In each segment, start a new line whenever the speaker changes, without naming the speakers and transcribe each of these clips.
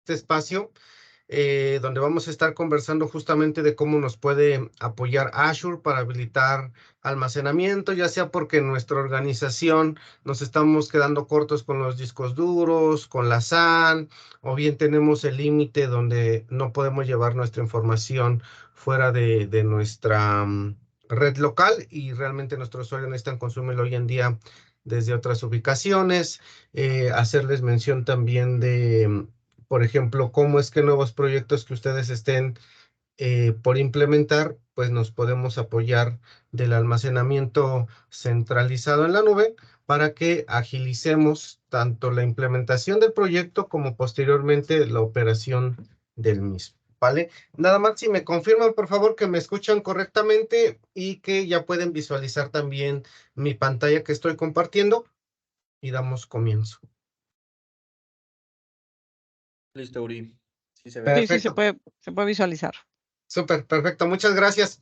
este espacio donde vamos a estar conversando justamente de cómo nos puede apoyar Azure para habilitar almacenamiento, ya sea porque en nuestra organización nos estamos quedando cortos con los discos duros, con la SAN, o bien tenemos el límite donde no podemos llevar nuestra información fuera de nuestra red local y realmente nuestros usuarios necesitan consumirlo hoy en día desde otras ubicaciones. Hacerles mención también de por ejemplo, cómo es que nuevos proyectos que ustedes estén por implementar, pues nos podemos apoyar del almacenamiento centralizado en la nube para que agilicemos tanto la implementación del proyecto como posteriormente la operación del mismo. ¿Vale? Nada más si me confirman, por favor, que me escuchan correctamente y que ya pueden visualizar también mi pantalla que estoy compartiendo y damos comienzo.
Listo, Uri. Sí se ve.
Sí,
Perfecto.
se puede visualizar.
Súper, perfecto. Muchas gracias.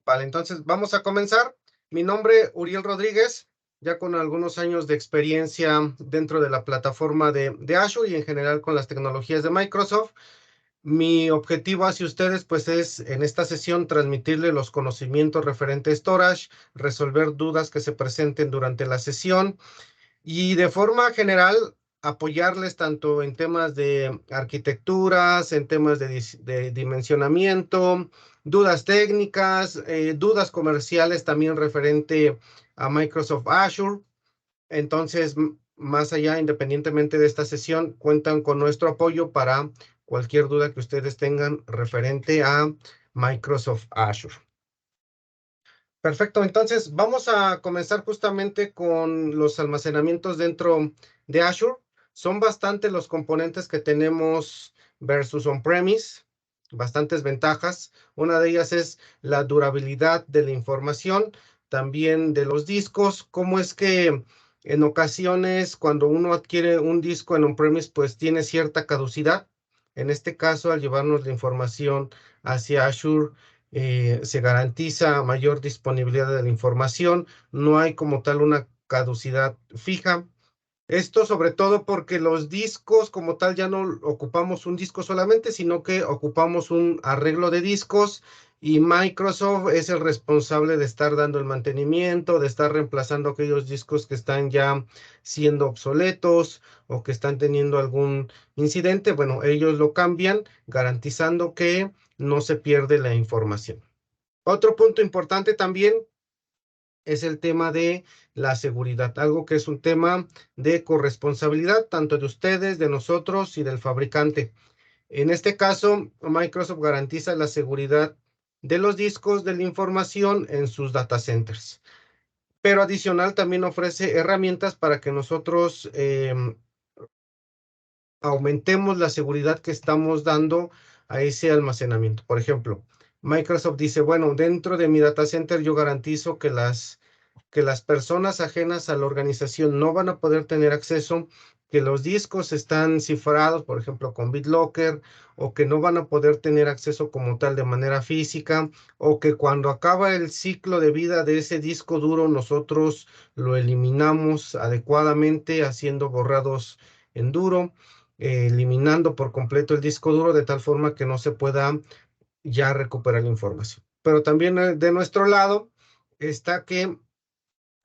Vale, entonces vamos a comenzar. Mi nombre, Uriel Rodríguez, ya con algunos años de experiencia dentro de la plataforma de Azure y en general con las tecnologías de Microsoft. Mi objetivo hacia ustedes, pues, es en esta sesión transmitirle los conocimientos referentes a storage, resolver dudas que se presenten durante la sesión y de forma general apoyarles tanto en temas de arquitecturas, en temas de dimensionamiento, dudas técnicas, dudas comerciales también referente a Microsoft Azure. Entonces, más allá, independientemente de esta sesión, cuentan con nuestro apoyo para cualquier duda que ustedes tengan referente a Microsoft Azure. Perfecto, entonces vamos a comenzar justamente con los almacenamientos dentro de Azure. Son bastantes los componentes que tenemos versus on-premise, bastantes ventajas. Una de ellas es la durabilidad de la información, también de los discos. Cómo es que en ocasiones cuando uno adquiere un disco en on-premise, pues tiene cierta caducidad. En este caso, al llevarnos la información hacia Azure, se garantiza mayor disponibilidad de la información, no hay como tal una caducidad fija. Esto sobre todo porque los discos como tal ya no ocupamos un disco solamente, sino que ocupamos un arreglo de discos y Microsoft es el responsable de estar dando el mantenimiento, de estar reemplazando aquellos discos que están ya siendo obsoletos o que están teniendo algún incidente. Bueno, ellos lo cambian garantizando que no se pierde la información. Otro punto importante también es el tema de la seguridad, algo que es un tema de corresponsabilidad tanto de ustedes, de nosotros y del fabricante. En este caso, Microsoft garantiza la seguridad de los discos de la información en sus data centers, pero adicional también ofrece herramientas para que nosotros aumentemos la seguridad que estamos dando a ese almacenamiento. Por ejemplo, Microsoft dice, bueno, dentro de mi data center yo garantizo que las personas ajenas a la organización no van a poder tener acceso, que los discos están cifrados, por ejemplo, con BitLocker, o que no van a poder tener acceso como tal de manera física, o que cuando acaba el ciclo de vida de ese disco duro, nosotros lo eliminamos adecuadamente haciendo borrados en duro, eliminando por completo el disco duro de tal forma que no se pueda ya recuperar la información. Pero también de nuestro lado está que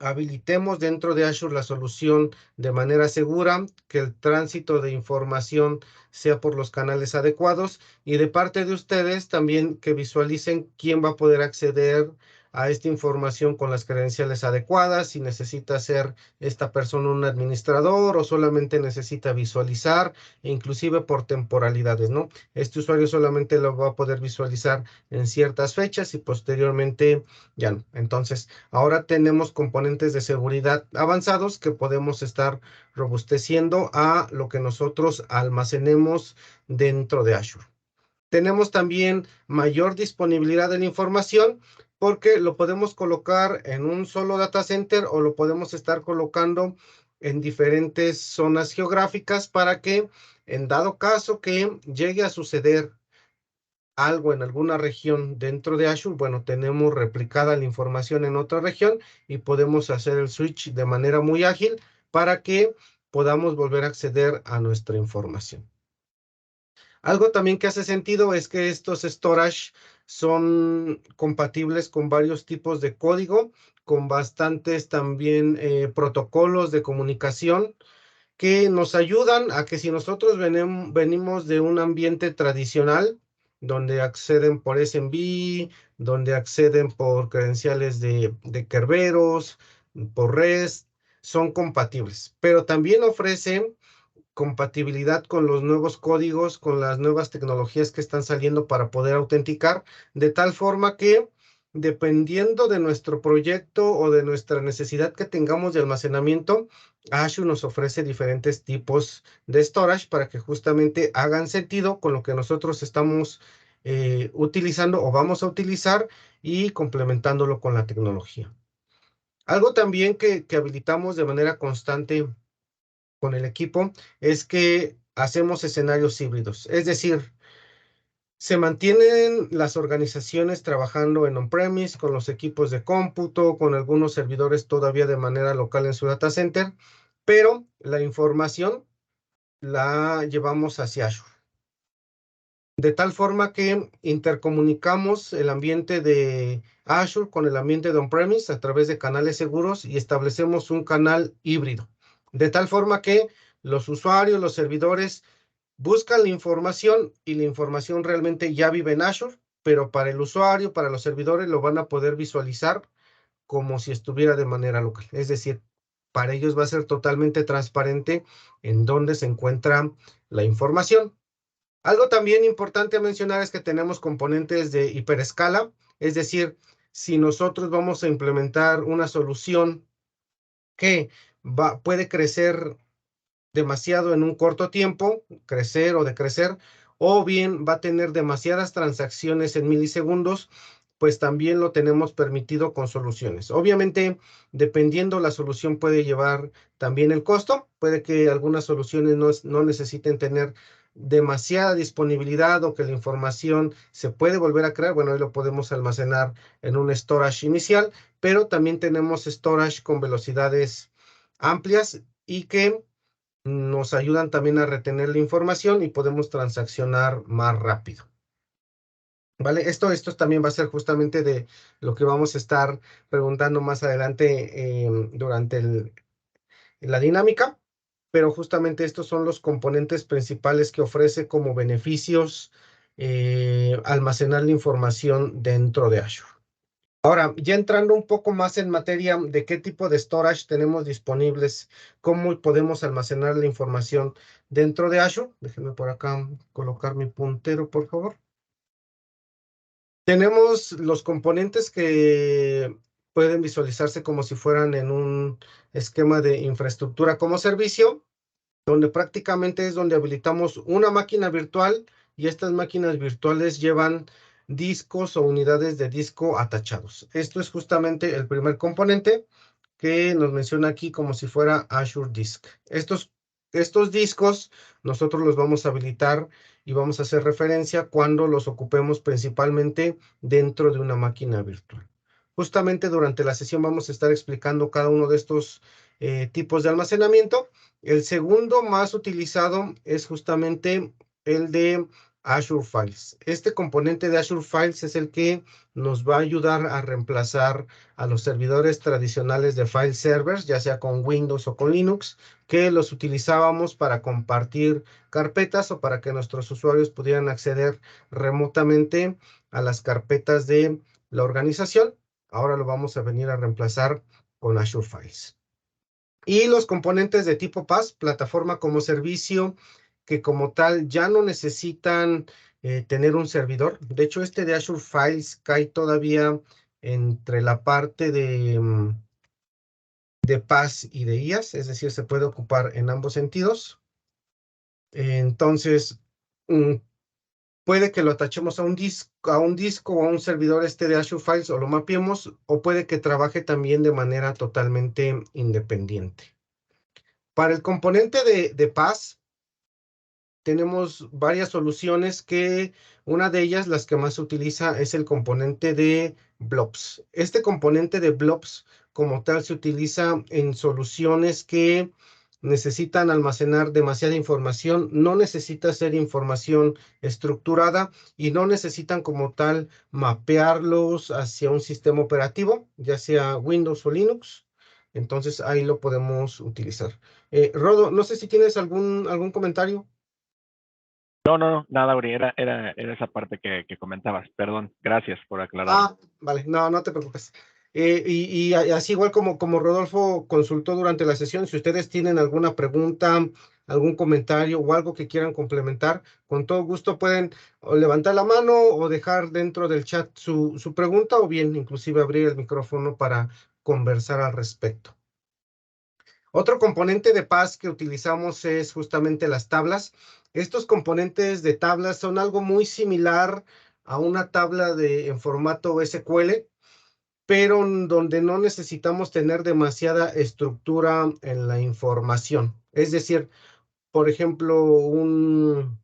habilitemos dentro de Azure la solución de manera segura, que el tránsito de información sea por los canales adecuados y de parte de ustedes también que visualicen quién va a poder acceder a esta información con las credenciales adecuadas, si necesita ser esta persona un administrador o solamente necesita visualizar, e inclusive por temporalidades, ¿no? Este usuario solamente lo va a poder visualizar en ciertas fechas y posteriormente ya no. Entonces, ahora tenemos componentes de seguridad avanzados que podemos estar robusteciendo a lo que nosotros almacenemos dentro de Azure. Tenemos también mayor disponibilidad de la información porque lo podemos colocar en un solo data center o lo podemos estar colocando en diferentes zonas geográficas para que en dado caso que llegue a suceder algo en alguna región dentro de Azure, bueno, tenemos replicada la información en otra región y podemos hacer el switch de manera muy ágil para que podamos volver a acceder a nuestra información. Algo también que hace sentido es que estos storage son compatibles con varios tipos de código, con bastantes también protocolos de comunicación que nos ayudan a que si nosotros venimos de un ambiente tradicional, donde acceden por SMB, donde acceden por credenciales de Kerberos, por REST, son compatibles, pero también ofrecen compatibilidad con los nuevos códigos, con las nuevas tecnologías que están saliendo para poder autenticar, de tal forma que dependiendo de nuestro proyecto o de nuestra necesidad que tengamos de almacenamiento, Azure nos ofrece diferentes tipos de storage para que justamente hagan sentido con lo que nosotros estamos utilizando o vamos a utilizar y complementándolo con la tecnología. Algo también que habilitamos de manera constante con el equipo es que hacemos escenarios híbridos. Es decir, se mantienen las organizaciones trabajando en on-premise con los equipos de cómputo, con algunos servidores todavía de manera local en su data center, pero la información la llevamos hacia Azure. De tal forma que intercomunicamos el ambiente de Azure con el ambiente de on-premise a través de canales seguros y establecemos un canal híbrido. De tal forma que los usuarios, los servidores, buscan la información y la información realmente ya vive en Azure, pero para el usuario, para los servidores, lo van a poder visualizar como si estuviera de manera local. Es decir, para ellos va a ser totalmente transparente en dónde se encuentra la información. Algo también importante a mencionar es que tenemos componentes de hiperescala, es decir, si nosotros vamos a implementar una solución que puede crecer demasiado en un corto tiempo, crecer o decrecer, o bien va a tener demasiadas transacciones en milisegundos, pues también lo tenemos permitido con soluciones. Obviamente, dependiendo la solución puede llevar también el costo, puede que algunas soluciones no necesiten tener demasiada disponibilidad o que la información se puede volver a crear, bueno, ahí lo podemos almacenar en un storage inicial, pero también tenemos storage con velocidades amplias y que nos ayudan también a retener la información y podemos transaccionar más rápido. ¿Vale? Esto también va a ser justamente de lo que vamos a estar preguntando más adelante durante la dinámica, pero justamente estos son los componentes principales que ofrece como beneficios almacenar la información dentro de Azure. Ahora, ya entrando un poco más en materia de qué tipo de storage tenemos disponibles, cómo podemos almacenar la información dentro de Azure. Déjenme por acá colocar mi puntero, por favor. Tenemos los componentes que pueden visualizarse como si fueran en un esquema de infraestructura como servicio, donde prácticamente es donde habilitamos una máquina virtual y estas máquinas virtuales llevan discos o unidades de disco atachados. Esto es justamente el primer componente que nos menciona aquí como si fuera Azure Disk. Estos discos nosotros los vamos a habilitar y vamos a hacer referencia cuando los ocupemos principalmente dentro de una máquina virtual. Justamente durante la sesión vamos a estar explicando cada uno de estos tipos de almacenamiento. El segundo más utilizado es justamente el de Azure Files. Este componente de Azure Files es el que nos va a ayudar a reemplazar a los servidores tradicionales de file servers, ya sea con Windows o con Linux, que los utilizábamos para compartir carpetas o para que nuestros usuarios pudieran acceder remotamente a las carpetas de la organización. Ahora lo vamos a venir a reemplazar con Azure Files. Y los componentes de tipo PaaS, plataforma como servicio, que como tal ya no necesitan tener un servidor. De hecho, este de Azure Files cae todavía entre la parte de PaaS y de IaaS, es decir, se puede ocupar en ambos sentidos. Entonces, puede que lo atachemos a un disco o a un servidor de Azure Files o lo mapeemos, o puede que trabaje también de manera totalmente independiente. Para el componente de PaaS, tenemos varias soluciones que una de ellas, las que más se utiliza, es el componente de blobs. Este componente de blobs como tal se utiliza en soluciones que necesitan almacenar demasiada información, no necesita ser información estructurada y no necesitan como tal mapearlos hacia un sistema operativo, ya sea Windows o Linux. Entonces ahí lo podemos utilizar. Rodo, no sé si tienes algún comentario.
No, no, no, nada, Uri, era esa parte que comentabas. Perdón, gracias por aclararlo.
Ah, vale, no te preocupes. Y así igual como Rodolfo consultó durante la sesión, si ustedes tienen alguna pregunta, algún comentario o algo que quieran complementar, con todo gusto pueden o levantar la mano o dejar dentro del chat su pregunta o bien inclusive abrir el micrófono para conversar al respecto. Otro componente de paz que utilizamos es justamente las tablas. Estos componentes de tablas son algo muy similar a una tabla en formato SQL, pero donde no necesitamos tener demasiada estructura en la información. Es decir, por ejemplo, un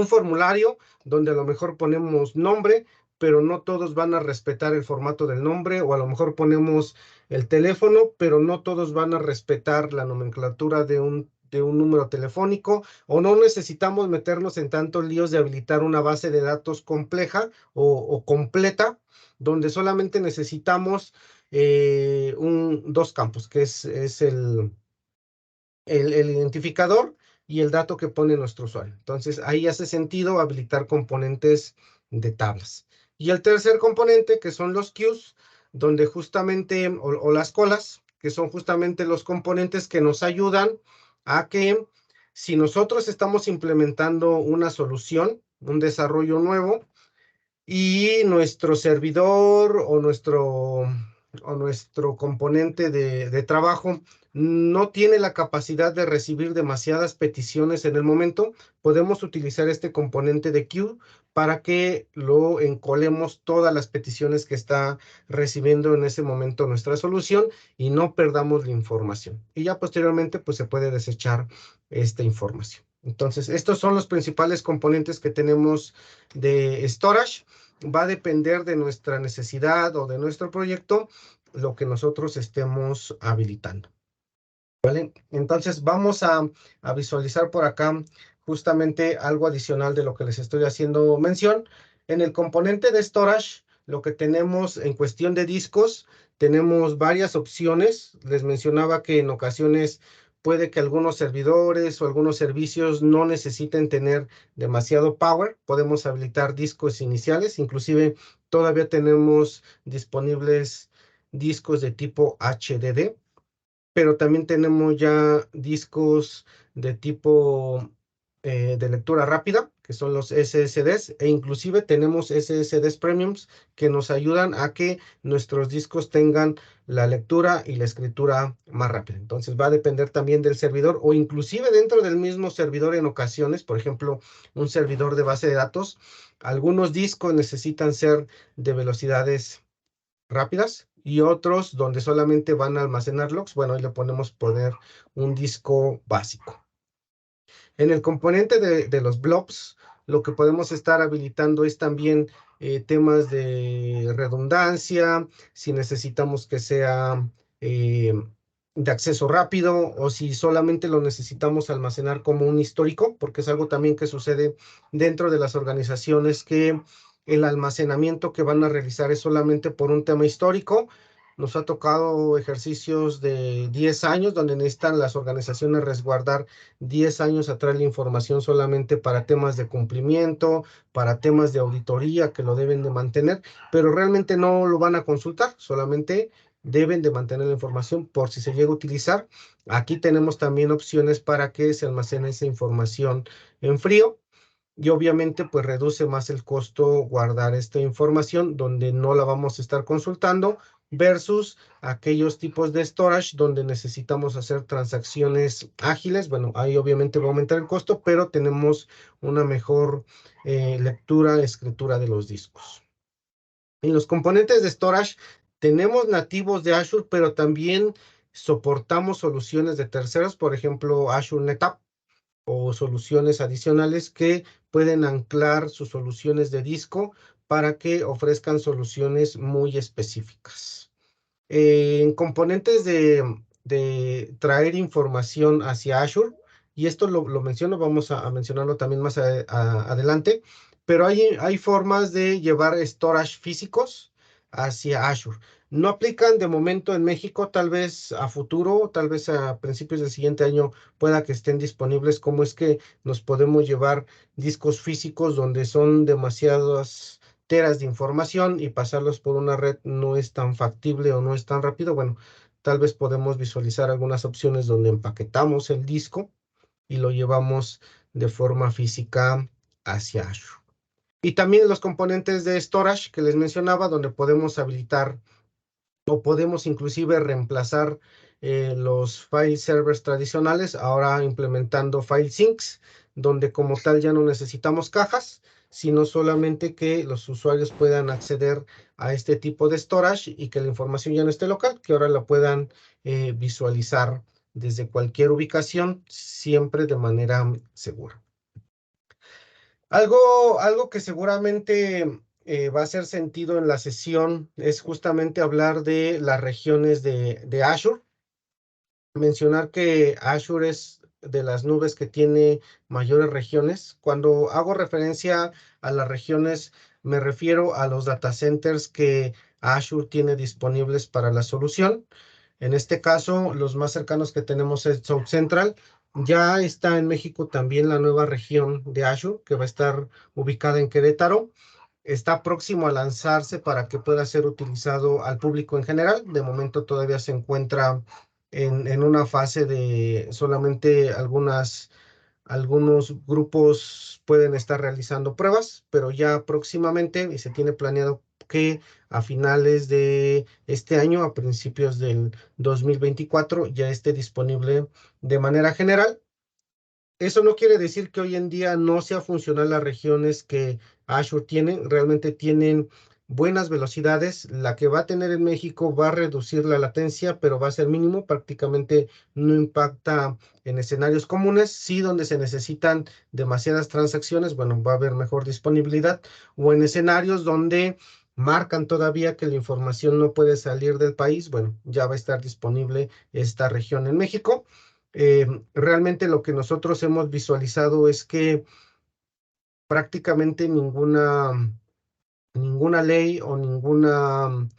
formulario donde a lo mejor ponemos nombre, pero no todos van a respetar el formato del nombre, o a lo mejor ponemos el teléfono, pero no todos van a respetar la nomenclatura de un número telefónico, o no necesitamos meternos en tantos líos de habilitar una base de datos compleja o completa, donde solamente necesitamos dos campos, que es el identificador y el dato que pone nuestro usuario. Entonces, ahí hace sentido habilitar componentes de tablas. Y el tercer componente, que son los queues, donde justamente, o las colas, que son justamente los componentes que nos ayudan a que si nosotros estamos implementando una solución, un desarrollo nuevo, y nuestro servidor o nuestro componente de trabajo no tiene la capacidad de recibir demasiadas peticiones en el momento, podemos utilizar este componente de queue para que lo encolemos todas las peticiones que está recibiendo en ese momento nuestra solución y no perdamos la información. Y ya posteriormente pues se puede desechar esta información. Entonces, estos son los principales componentes que tenemos de storage. Va a depender de nuestra necesidad o de nuestro proyecto lo que nosotros estemos habilitando. ¿Vale? Entonces vamos a visualizar por acá justamente algo adicional de lo que les estoy haciendo mención. En el componente de storage, lo que tenemos en cuestión de discos, tenemos varias opciones. Les mencionaba que en ocasiones puede que algunos servidores o algunos servicios no necesiten tener demasiado power. Podemos habilitar discos iniciales, inclusive todavía tenemos disponibles discos de tipo HDD, pero también tenemos ya discos de tipo de lectura rápida, que son los SSDs, e inclusive tenemos SSDs premiums que nos ayudan a que nuestros discos tengan la lectura y la escritura más rápida. Entonces va a depender también del servidor o inclusive dentro del mismo servidor en ocasiones, por ejemplo, un servidor de base de datos, algunos discos necesitan ser de velocidades rápidas y otros donde solamente van a almacenar logs. Bueno, ahí le podemos poner un disco básico. En el componente de los blobs, lo que podemos estar habilitando es también temas de redundancia, si necesitamos que sea eh, de acceso rápido o si solamente lo necesitamos almacenar como un histórico, porque es algo también que sucede dentro de las organizaciones que el almacenamiento que van a realizar es solamente por un tema histórico. Nos ha tocado ejercicios de 10 años donde necesitan las organizaciones resguardar 10 años atrás la información solamente para temas de cumplimiento, para temas de auditoría que lo deben de mantener, pero realmente no lo van a consultar, solamente deben de mantener la información por si se llega a utilizar. Aquí tenemos también opciones para que se almacene esa información en frío. Y obviamente pues reduce más el costo guardar esta información donde no la vamos a estar consultando versus aquellos tipos de storage donde necesitamos hacer transacciones ágiles. Bueno, ahí obviamente va a aumentar el costo, pero tenemos una mejor lectura, escritura de los discos. En los componentes de storage tenemos nativos de Azure, pero también soportamos soluciones de terceros, por ejemplo, Azure NetApp o soluciones adicionales que pueden anclar sus soluciones de disco para que ofrezcan soluciones muy específicas. En componentes de traer información hacia Azure, y esto lo menciono, vamos a mencionarlo también más adelante, pero hay formas de llevar storage físicos hacia Azure. No aplican de momento en México, tal vez a futuro, tal vez a principios del siguiente año pueda que estén disponibles. Cómo es que nos podemos llevar discos físicos donde son demasiadas teras de información y pasarlos por una red no es tan factible o no es tan rápido. Bueno, tal vez podemos visualizar algunas opciones donde empaquetamos el disco y lo llevamos de forma física hacia Azure. Y también los componentes de storage que les mencionaba, donde podemos habilitar o podemos inclusive reemplazar los file servers tradicionales, ahora implementando file sinks, donde como tal ya no necesitamos cajas, sino solamente que los usuarios puedan acceder a este tipo de storage y que la información ya no esté local, que ahora la puedan visualizar desde cualquier ubicación, siempre de manera segura. Algo que seguramente va a hacer sentido en la sesión es justamente hablar de las regiones de Azure. Mencionar que Azure es de las nubes que tiene mayores regiones. Cuando hago referencia a las regiones, me refiero a los data centers que Azure tiene disponibles para la solución. En este caso, los más cercanos que tenemos es South Central. Ya está en México también la nueva región de Azure, que va a estar ubicada en Querétaro. Está próximo a lanzarse para que pueda ser utilizado al público en general. De momento todavía se encuentra en una fase de solamente algunos grupos pueden estar realizando pruebas, pero ya próximamente, y se tiene planeado que a finales de este año, a principios del 2024, ya esté disponible de manera general. Eso no quiere decir que hoy en día no sea funcional las regiones que Azure tiene. Realmente tienen buenas velocidades. La que va a tener en México va a reducir la latencia, pero va a ser mínimo. Prácticamente no impacta en escenarios comunes. Sí, donde se necesitan demasiadas transacciones, bueno, va a haber mejor disponibilidad. O en escenarios donde marcan todavía que la información no puede salir del país, bueno, ya va a estar disponible esta región en México. Realmente lo que nosotros hemos visualizado es que prácticamente ninguna ley o ninguna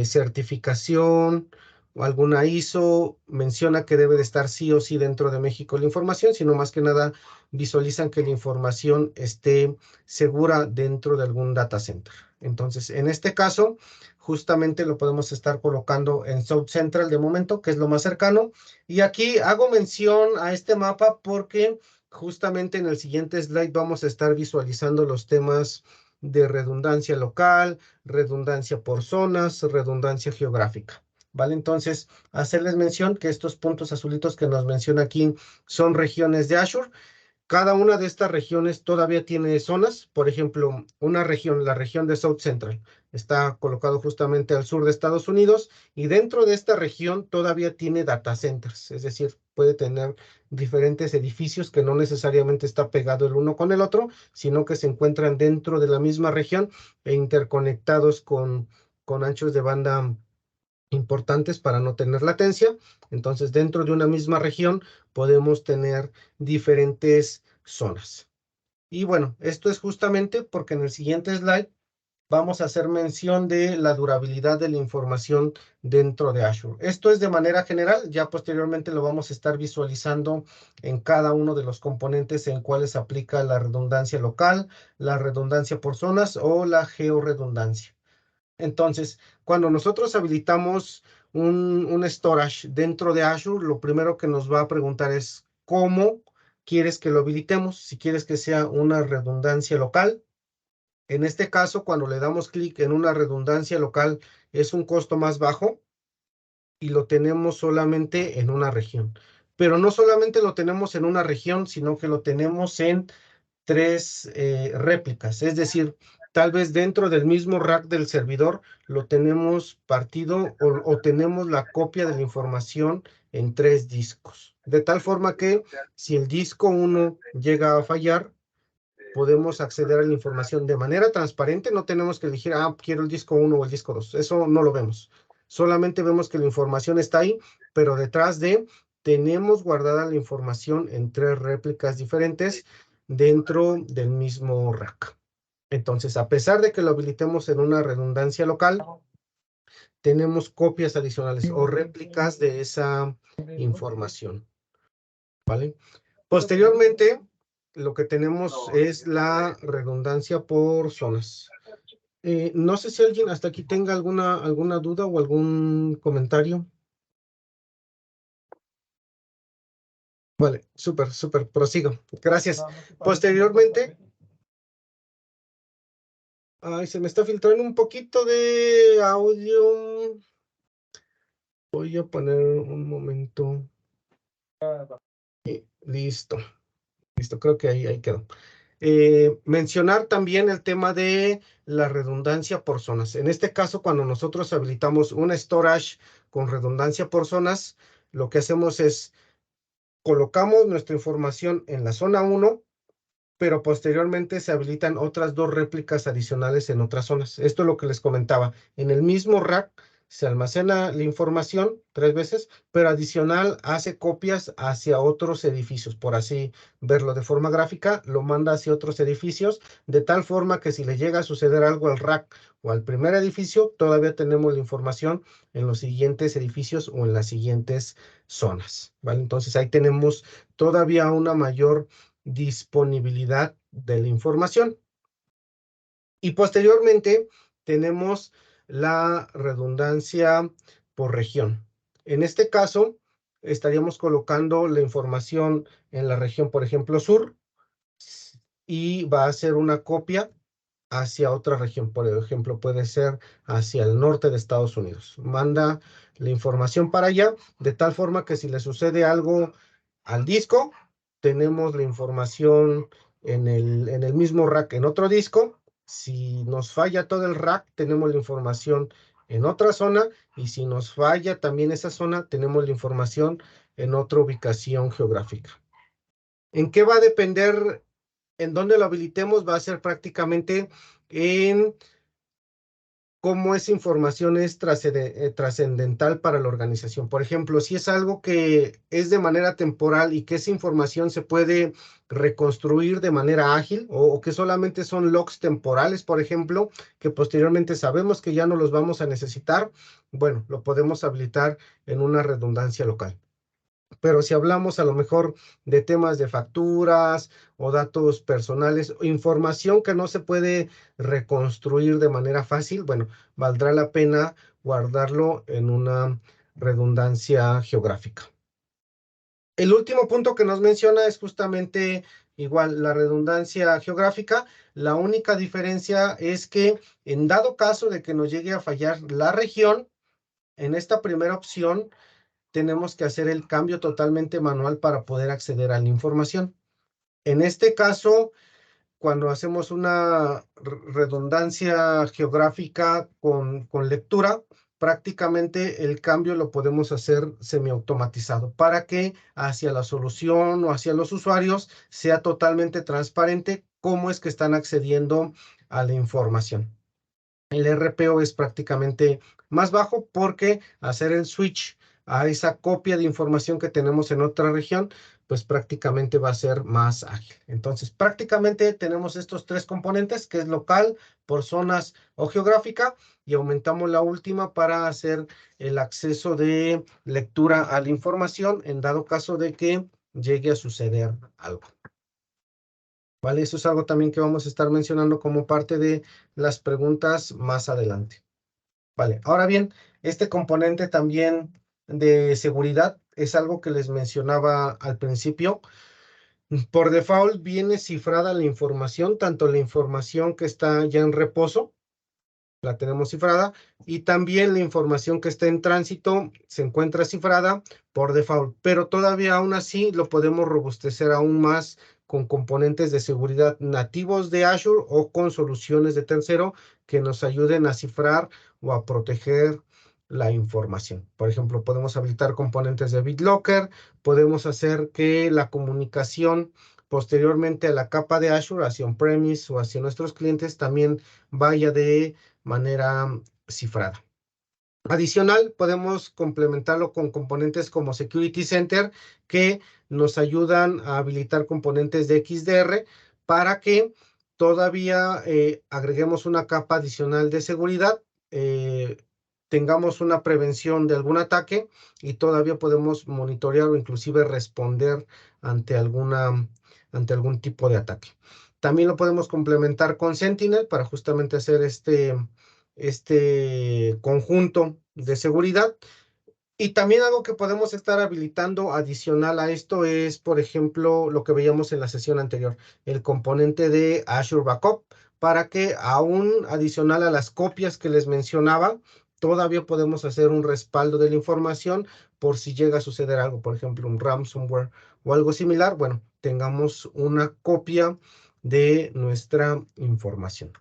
certificación o alguna ISO menciona que debe de estar sí o sí dentro de México la información, sino más que nada visualizan que la información esté segura dentro de algún data center. Entonces, en este caso, justamente lo podemos estar colocando en South Central de momento, que es lo más cercano. Y aquí hago mención a este mapa porque justamente en el siguiente slide vamos a estar visualizando los temas de redundancia local, redundancia por zonas, redundancia geográfica. ¿Vale? Entonces, hacerles mención que estos puntos azulitos que nos menciona aquí son regiones de Azure. Cada una de estas regiones todavía tiene zonas. Por ejemplo, una región, la región de South Central, está colocado justamente al sur de Estados Unidos y dentro de esta región todavía tiene data centers, es decir, puede tener diferentes edificios que no necesariamente está pegado el uno con el otro, sino que se encuentran dentro de la misma región e interconectados con anchos de banda importantes para no tener latencia. Entonces, dentro de una misma región podemos tener diferentes zonas. Y bueno, esto es justamente porque en el siguiente slide vamos a hacer mención de la durabilidad de la información dentro de Azure. Esto es de manera general, ya posteriormente lo vamos a estar visualizando en cada uno de los componentes en cuales se aplica la redundancia local, la redundancia por zonas o la georredundancia. Entonces, cuando nosotros habilitamos un storage dentro de Azure, lo primero que nos va a preguntar es cómo quieres que lo habilitemos. Si quieres que sea una redundancia local. En este caso, cuando le damos clic en una redundancia local, es un costo más bajo y lo tenemos solamente en una región. Pero no solamente lo tenemos en una región, sino que lo tenemos en 3 réplicas, es decir, tal vez dentro del mismo rack del servidor lo tenemos partido o tenemos la copia de la información en 3 discos, de tal forma que si el disco 1 llega a fallar, podemos acceder a la información de manera transparente. No tenemos que elegir, quiero el disco 1 o el disco 2, eso no lo vemos. Solamente vemos que la información está ahí, pero detrás de tenemos guardada la información en 3 réplicas diferentes dentro del mismo rack. Entonces, a pesar de que lo habilitemos en una redundancia local, tenemos copias adicionales o réplicas de esa información, ¿vale? Posteriormente, lo que tenemos es la redundancia por zonas. No sé si alguien hasta aquí tenga alguna duda o algún comentario. Vale, súper, prosigo. Gracias. Posteriormente, se me está filtrando un poquito de audio. Voy a poner un momento. Listo, creo que ahí quedó. Mencionar también el tema de la redundancia por zonas. En este caso, cuando nosotros habilitamos una storage con redundancia por zonas, lo que hacemos es colocamos nuestra información en la zona 1, pero posteriormente se habilitan otras 2 réplicas adicionales en otras zonas. Esto es lo que les comentaba. En el mismo rack se almacena la información 3 veces, pero adicional hace copias hacia otros edificios, por así verlo de forma gráfica, lo manda hacia otros edificios, de tal forma que si le llega a suceder algo al rack o al primer edificio, todavía tenemos la información en los siguientes edificios o en las siguientes zonas, ¿vale? Entonces ahí tenemos todavía una mayor disponibilidad de la información. Y posteriormente tenemos la redundancia por región. En este caso, estaríamos colocando la información en la región, por ejemplo, sur, y va a ser una copia hacia otra región. Por ejemplo, puede ser hacia el norte de Estados Unidos. Manda la información para allá, de tal forma que si le sucede algo al disco, tenemos la información en el mismo rack en otro disco. Si nos falla todo el rack, tenemos la información en otra zona, y si nos falla también esa zona, tenemos la información en otra ubicación geográfica. ¿En qué va a depender? En dónde lo habilitemos va a ser prácticamente en cómo esa información es trascendental para la organización. Por ejemplo, si es algo que es de manera temporal y que esa información se puede reconstruir de manera ágil, o que solamente son logs temporales, por ejemplo, que posteriormente sabemos que ya no los vamos a necesitar, bueno, lo podemos habilitar en una redundancia local. Pero si hablamos a lo mejor de temas de facturas o datos personales, o información que no se puede reconstruir de manera fácil, bueno, valdrá la pena guardarlo en una redundancia geográfica. El último punto que nos menciona es justamente igual la redundancia geográfica. La única diferencia es que en dado caso de que nos llegue a fallar la región, en esta primera opción tenemos que hacer el cambio totalmente manual para poder acceder a la información. En este caso, cuando hacemos una redundancia geográfica con lectura, prácticamente el cambio lo podemos hacer semiautomatizado para que hacia la solución o hacia los usuarios sea totalmente transparente cómo es que están accediendo a la información. El RPO es prácticamente más bajo porque hacer el switch a esa copia de información que tenemos en otra región, pues prácticamente va a ser más ágil. Entonces, prácticamente tenemos estos 3 componentes, que es local, por zonas o geográfica, y aumentamos la última para hacer el acceso de lectura a la información en dado caso de que llegue a suceder algo. ¿Vale? Eso es algo también que vamos a estar mencionando como parte de las preguntas más adelante. Vale, ahora bien, este componente también de seguridad es algo que les mencionaba al principio. Por default viene cifrada la información, tanto la información que está ya en reposo, la tenemos cifrada, y también la información que está en tránsito se encuentra cifrada por default, pero todavía aún así lo podemos robustecer aún más con componentes de seguridad nativos de Azure o con soluciones de tercero que nos ayuden a cifrar o a proteger la información. Por ejemplo, podemos habilitar componentes de BitLocker, podemos hacer que la comunicación posteriormente a la capa de Azure hacia on-premise o hacia nuestros clientes también vaya de manera cifrada. Adicional, podemos complementarlo con componentes como Security Center que nos ayudan a habilitar componentes de XDR para que todavía agreguemos una capa adicional de seguridad, tengamos una prevención de algún ataque y todavía podemos monitorear o inclusive responder ante algún tipo de ataque. También lo podemos complementar con Sentinel para justamente hacer este conjunto de seguridad. Y también algo que podemos estar habilitando adicional a esto es, por ejemplo, lo que veíamos en la sesión anterior, el componente de Azure Backup, para que aún adicional a las copias que les mencionaba, todavía podemos hacer un respaldo de la información por si llega a suceder algo, por ejemplo, un ransomware o algo similar. Bueno, tengamos una copia de nuestra información.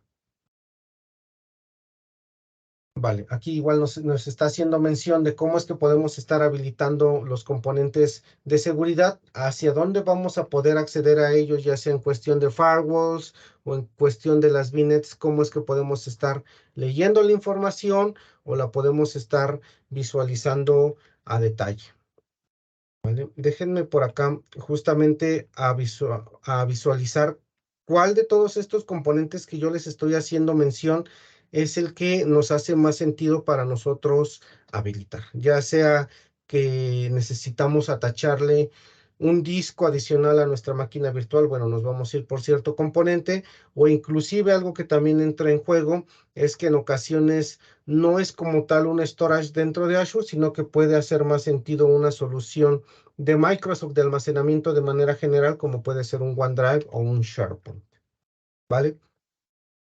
Vale, aquí igual nos está haciendo mención de cómo es que podemos estar habilitando los componentes de seguridad, hacia dónde vamos a poder acceder a ellos, ya sea en cuestión de firewalls o en cuestión de las VNets, cómo es que podemos estar leyendo la información o la podemos estar visualizando a detalle. ¿Vale? Déjenme por acá justamente a visualizar cuál de todos estos componentes que yo les estoy haciendo mención es el que nos hace más sentido para nosotros habilitar. Ya sea que necesitamos atacharle un disco adicional a nuestra máquina virtual, bueno, nos vamos a ir por cierto componente, o inclusive algo que también entra en juego es que en ocasiones no es como tal un storage dentro de Azure, sino que puede hacer más sentido una solución de Microsoft de almacenamiento de manera general, como puede ser un OneDrive o un SharePoint, ¿vale?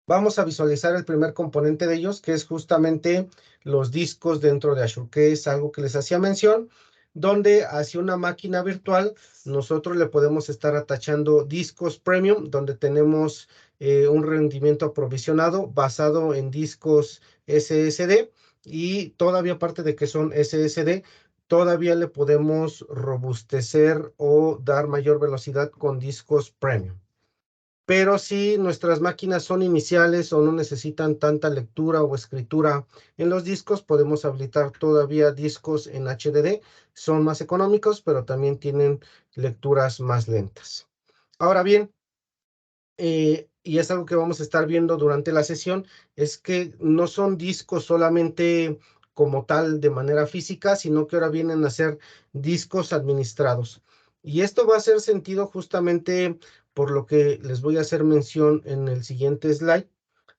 Vamos a visualizar el primer componente de ellos, que es justamente los discos dentro de Azure, que es algo que les hacía mención, donde hacia una máquina virtual nosotros le podemos estar atachando discos premium, donde tenemos un rendimiento aprovisionado basado en discos SSD y todavía aparte de que son SSD, todavía le podemos robustecer o dar mayor velocidad con discos premium. Pero si nuestras máquinas son iniciales o no necesitan tanta lectura o escritura en los discos, podemos habilitar todavía discos en HDD. Son más económicos, pero también tienen lecturas más lentas. Ahora bien, y es algo que vamos a estar viendo durante la sesión, es que no son discos solamente como tal de manera física, sino que ahora vienen a ser discos administrados. Y esto va a hacer sentido justamente por lo que les voy a hacer mención en el siguiente slide,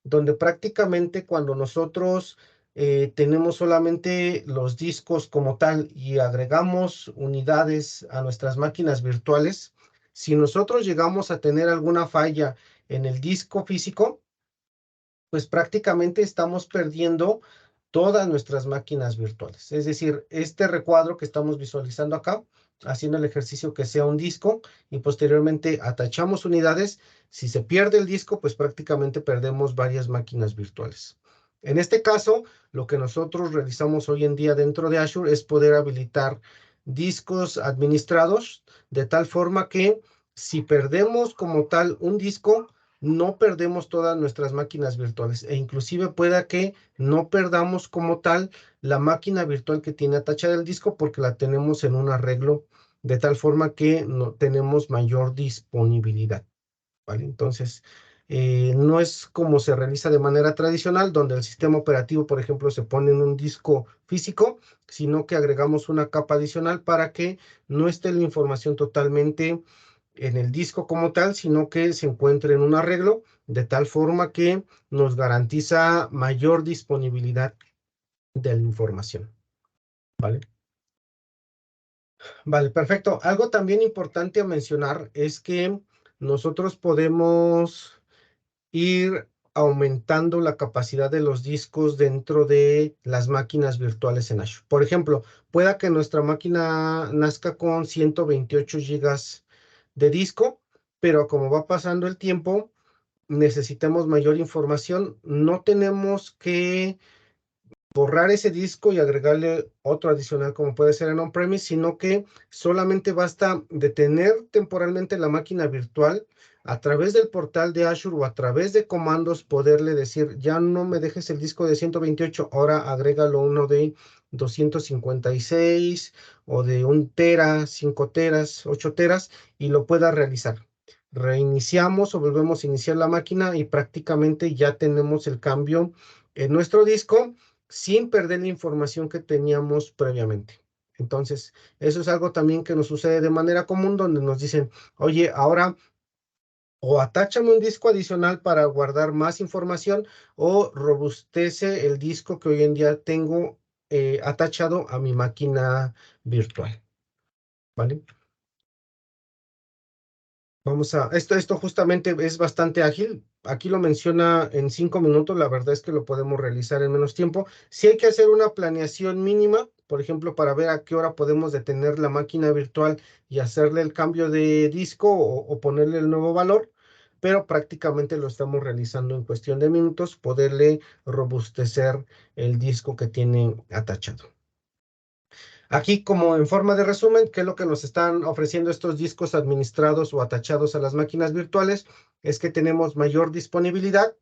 donde prácticamente cuando nosotros tenemos solamente los discos como tal y agregamos unidades a nuestras máquinas virtuales, si nosotros llegamos a tener alguna falla en el disco físico, pues prácticamente estamos perdiendo todas nuestras máquinas virtuales. Es decir, este recuadro que estamos visualizando acá, haciendo el ejercicio que sea un disco y posteriormente atachamos unidades, si se pierde el disco, pues prácticamente perdemos varias máquinas virtuales. En este caso, lo que nosotros realizamos hoy en día dentro de Azure es poder habilitar discos administrados de tal forma que si perdemos como tal un disco, no perdemos todas nuestras máquinas virtuales e inclusive pueda que no perdamos como tal la máquina virtual que tiene atachada el disco porque la tenemos en un arreglo de tal forma que no tenemos mayor disponibilidad, ¿vale? Entonces, no es como se realiza de manera tradicional, donde el sistema operativo, por ejemplo, se pone en un disco físico, sino que agregamos una capa adicional para que no esté la información totalmente en el disco como tal, sino que se encuentre en un arreglo de tal forma que nos garantiza mayor disponibilidad de la información. ¿Vale? Vale, perfecto. Algo también importante a mencionar es que nosotros podemos ir aumentando la capacidad de los discos dentro de las máquinas virtuales en Azure. Por ejemplo, pueda que nuestra máquina nazca con 128 gigas de disco, pero como va pasando el tiempo, necesitamos mayor información. No tenemos que borrar ese disco y agregarle otro adicional como puede ser en on-premise, sino que solamente basta detener temporalmente la máquina virtual a través del portal de Azure o a través de comandos poderle decir, ya no me dejes el disco de 128, ahora agrégalo uno de 256 o de 1 tera, 5 teras, 8 teras y lo pueda realizar. Reiniciamos o volvemos a iniciar la máquina y prácticamente ya tenemos el cambio en nuestro disco sin perder la información que teníamos previamente. Entonces, eso es algo también que nos sucede de manera común, donde nos dicen, oye, ahora o atáchame un disco adicional para guardar más información o robustece el disco que hoy en día tengo atachado a mi máquina virtual. ¿Vale? Esto justamente es bastante ágil. Aquí lo menciona en 5 minutos. La verdad es que lo podemos realizar en menos tiempo. Si hay que hacer una planeación mínima, por ejemplo, para ver a qué hora podemos detener la máquina virtual y hacerle el cambio de disco o ponerle el nuevo valor, pero prácticamente lo estamos realizando en cuestión de minutos, poderle robustecer el disco que tiene atachado. Aquí, como en forma de resumen, ¿qué es lo que nos están ofreciendo estos discos administrados o atachados a las máquinas virtuales? Es que tenemos mayor disponibilidad.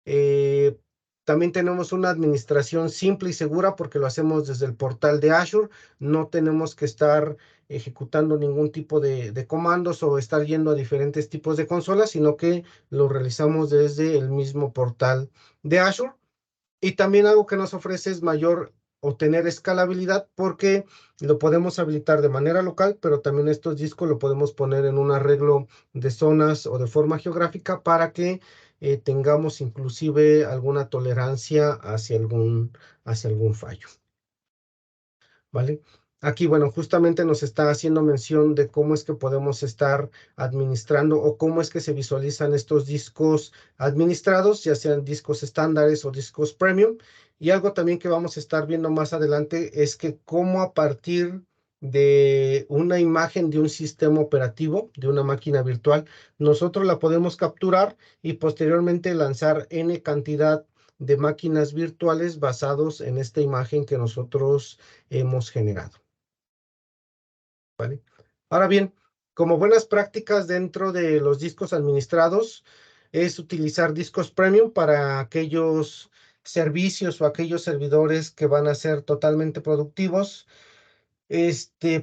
eh, También tenemos una administración simple y segura porque lo hacemos desde el portal de Azure. No tenemos que estar ejecutando ningún tipo de comandos o estar yendo a diferentes tipos de consolas, sino que lo realizamos desde el mismo portal de Azure. Y también algo que nos ofrece es mayor o tener escalabilidad porque lo podemos habilitar de manera local, pero también estos discos lo podemos poner en un arreglo de zonas o de forma geográfica para que tengamos inclusive alguna tolerancia hacia algún fallo. ¿Vale? Aquí, bueno, justamente nos está haciendo mención de cómo es que podemos estar administrando o cómo es que se visualizan estos discos administrados, ya sean discos estándares o discos premium. Y algo también que vamos a estar viendo más adelante es que cómo a partir de una imagen de un sistema operativo, de una máquina virtual, nosotros la podemos capturar y posteriormente lanzar N cantidad de máquinas virtuales basados en esta imagen que nosotros hemos generado. ¿Vale? Ahora bien, como buenas prácticas dentro de los discos administrados, es utilizar discos premium para aquellos servicios o aquellos servidores que van a ser totalmente productivos.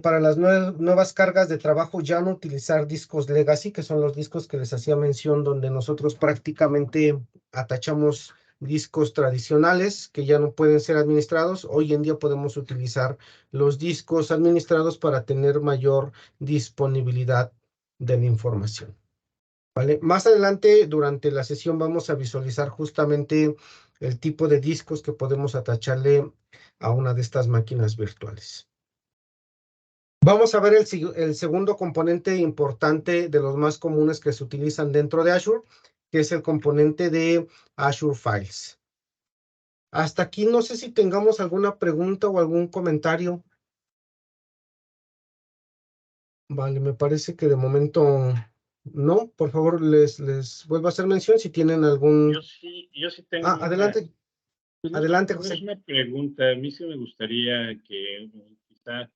Para las nuevas cargas de trabajo, ya no utilizar discos legacy, que son los discos que les hacía mención, donde nosotros prácticamente atachamos discos tradicionales que ya no pueden ser administrados. Hoy en día podemos utilizar los discos administrados para tener mayor disponibilidad de la información. ¿Vale? Más adelante, durante la sesión, vamos a visualizar justamente el tipo de discos que podemos atacharle a una de estas máquinas virtuales. Vamos a ver el segundo componente importante de los más comunes que se utilizan dentro de Azure, que es el componente de Azure Files. Hasta aquí no sé si tengamos alguna pregunta o algún comentario. Vale, me parece que de momento no. Por favor, les vuelvo a hacer mención si tienen algún...
Yo sí tengo
adelante.
pues
Adelante,
no
José.
es una pregunta. A mí sí me gustaría que quizá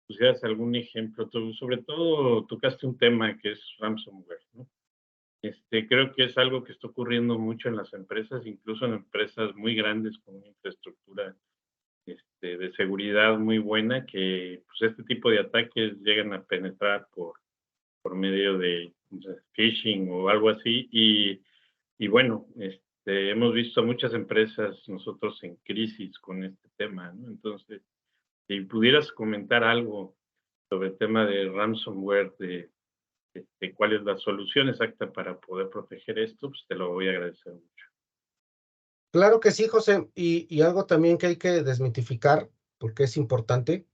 pusieras algún ejemplo. Sobre todo tocaste un tema que es ransomware, ¿no? Creo que es algo que está ocurriendo mucho en las empresas, incluso en empresas muy grandes con una infraestructura de seguridad muy buena, que pues, este tipo de ataques llegan a penetrar por medio de phishing o algo así. Y bueno, hemos visto muchas empresas nosotros en crisis con este tema, ¿no? Entonces, si pudieras comentar algo sobre el tema de ransomware, de cuál es la solución exacta para poder proteger esto, pues te lo voy a agradecer mucho.
Claro que sí, José. Y algo también que hay que desmitificar, porque es importante,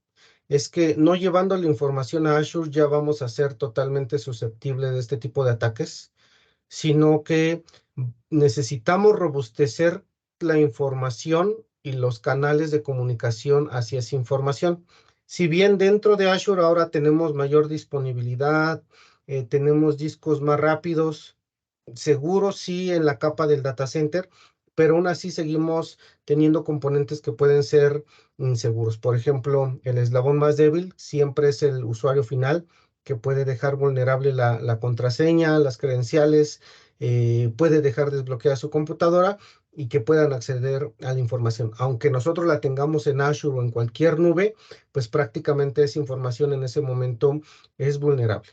es que no llevando la información a Azure ya vamos a ser totalmente susceptibles de este tipo de ataques, sino que necesitamos robustecer la información y los canales de comunicación hacia esa información. Si bien dentro de Azure ahora tenemos mayor disponibilidad, tenemos discos más rápidos, seguros sí en la capa del data center, pero aún así seguimos teniendo componentes que pueden ser inseguros. Por ejemplo, el eslabón más débil siempre es el usuario final, que puede dejar vulnerable la contraseña, las credenciales, puede dejar desbloqueada su computadora y que puedan acceder a la información. Aunque nosotros la tengamos en Azure o en cualquier nube, pues prácticamente esa información en ese momento es vulnerable.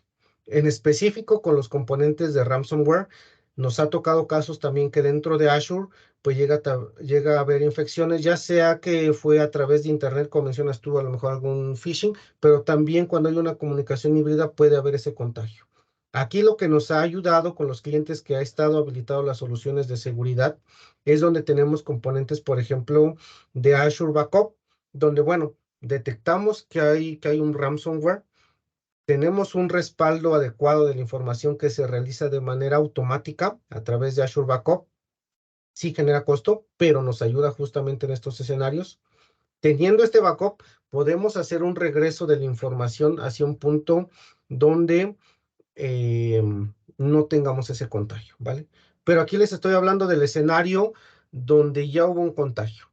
En específico, con los componentes de ransomware, nos ha tocado casos también que dentro de Azure pues llega a haber infecciones, ya sea que fue a través de internet, como mencionas tú, a lo mejor algún phishing, pero también cuando hay una comunicación híbrida puede haber ese contagio. Aquí lo que nos ha ayudado con los clientes que ha estado habilitado las soluciones de seguridad es donde tenemos componentes, por ejemplo, de Azure Backup, donde, bueno, detectamos que hay un ransomware, tenemos un respaldo adecuado de la información que se realiza de manera automática a través de Azure Backup. Sí genera costo, pero nos ayuda justamente en estos escenarios. Teniendo este backup, podemos hacer un regreso de la información hacia un punto donde no tengamos ese contagio, ¿vale? Pero aquí les estoy hablando del escenario donde ya hubo un contagio.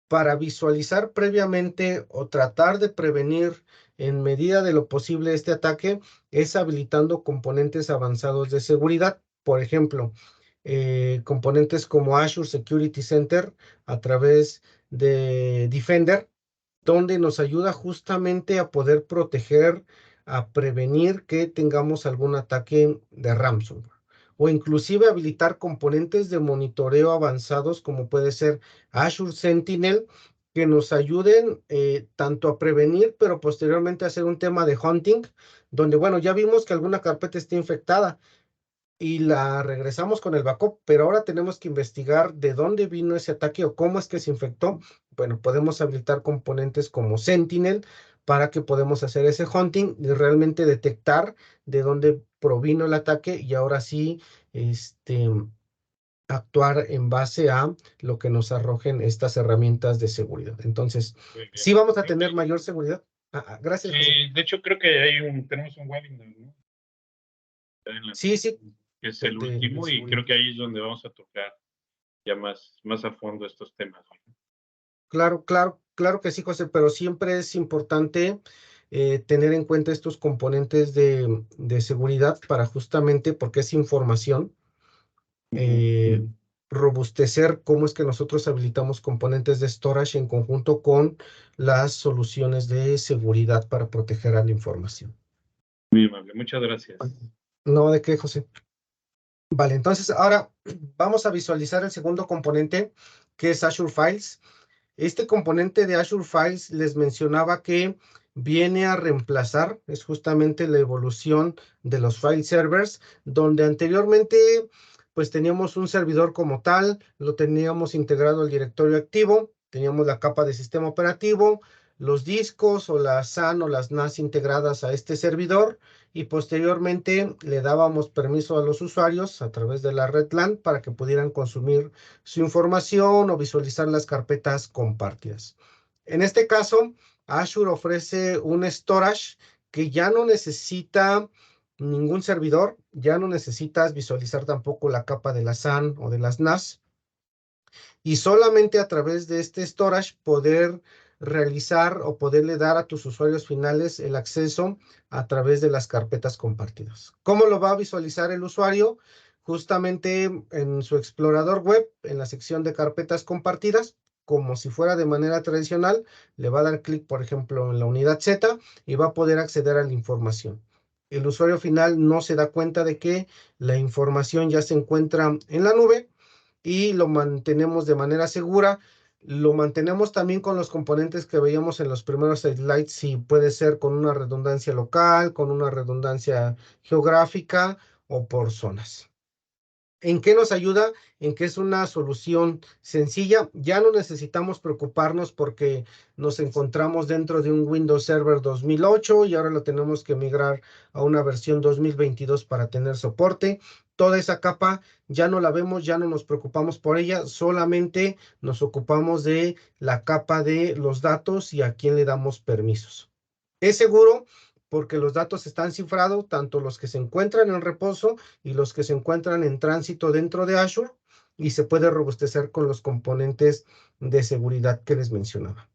Para visualizar previamente o tratar de prevenir en medida de lo posible este ataque es habilitando componentes avanzados de seguridad. Por ejemplo, componentes como Azure Security Center a través de Defender, donde nos ayuda justamente a poder proteger, a prevenir que tengamos algún ataque de ransomware. O inclusive habilitar componentes de monitoreo avanzados como puede ser Azure Sentinel, que nos ayuden tanto a prevenir, pero posteriormente a hacer un tema de hunting, donde, bueno, ya vimos que alguna carpeta está infectada y la regresamos con el backup, pero ahora tenemos que investigar de dónde vino ese ataque o cómo es que se infectó. Bueno, podemos habilitar componentes como Sentinel para que podamos hacer ese hunting y realmente detectar de dónde provino el ataque y ahora sí, actuar en base a lo que nos arrojen estas herramientas de seguridad. Entonces,
Muy bien.
sí vamos a
Creo
tener
que-
mayor seguridad. Gracias, José.
Sí, de hecho creo que tenemos un webinar, ¿no?
Sí, sí.
Que es el último y creo
seguridad.
que ahí es donde vamos a tocar ya más a fondo estos temas.
Claro, claro, claro que sí, José, pero siempre es importante tener en cuenta estos componentes de seguridad para justamente, porque es información, robustecer cómo es que nosotros habilitamos componentes de storage en conjunto con las soluciones de seguridad para proteger a la información.
Muy amable, muchas gracias.
No, ¿de qué, José? Vale, entonces ahora vamos a visualizar el segundo componente, que es Azure Files. Este componente de Azure Files les mencionaba que viene a reemplazar, es justamente la evolución de los file servers, donde anteriormente pues teníamos un servidor como tal, lo teníamos integrado al directorio activo, teníamos la capa de sistema operativo, los discos o la SAN o las NAS integradas a este servidor y posteriormente le dábamos permiso a los usuarios a través de la red LAN para que pudieran consumir su información o visualizar las carpetas compartidas. En este caso, Azure ofrece un storage que ya no necesita ningún servidor, ya no necesitas visualizar tampoco la capa de la SAN o de las NAS, y solamente a través de este storage poder realizar o poderle dar a tus usuarios finales el acceso a través de las carpetas compartidas. ¿Cómo lo va a visualizar el usuario? Justamente en su explorador web, en la sección de carpetas compartidas, como si fuera de manera tradicional, le va a dar clic, por ejemplo, en la unidad Z y va a poder acceder a la información. El usuario final no se da cuenta de que la información ya se encuentra en la nube y lo mantenemos de manera segura. Lo mantenemos también con los componentes que veíamos en los primeros slides, si puede ser con una redundancia local, con una redundancia geográfica o por zonas. ¿En qué nos ayuda? En que es una solución sencilla. Ya no necesitamos preocuparnos porque nos encontramos dentro de un Windows Server 2008 y ahora lo tenemos que migrar a una versión 2022 para tener soporte. Toda esa capa ya no la vemos, ya no nos preocupamos por ella, solamente nos ocupamos de la capa de los datos y a quién le damos permisos. Es seguro porque los datos están cifrados, tanto los que se encuentran en reposo y los que se encuentran en tránsito dentro de Azure. y se puede robustecer con los componentes de seguridad que les mencionaba.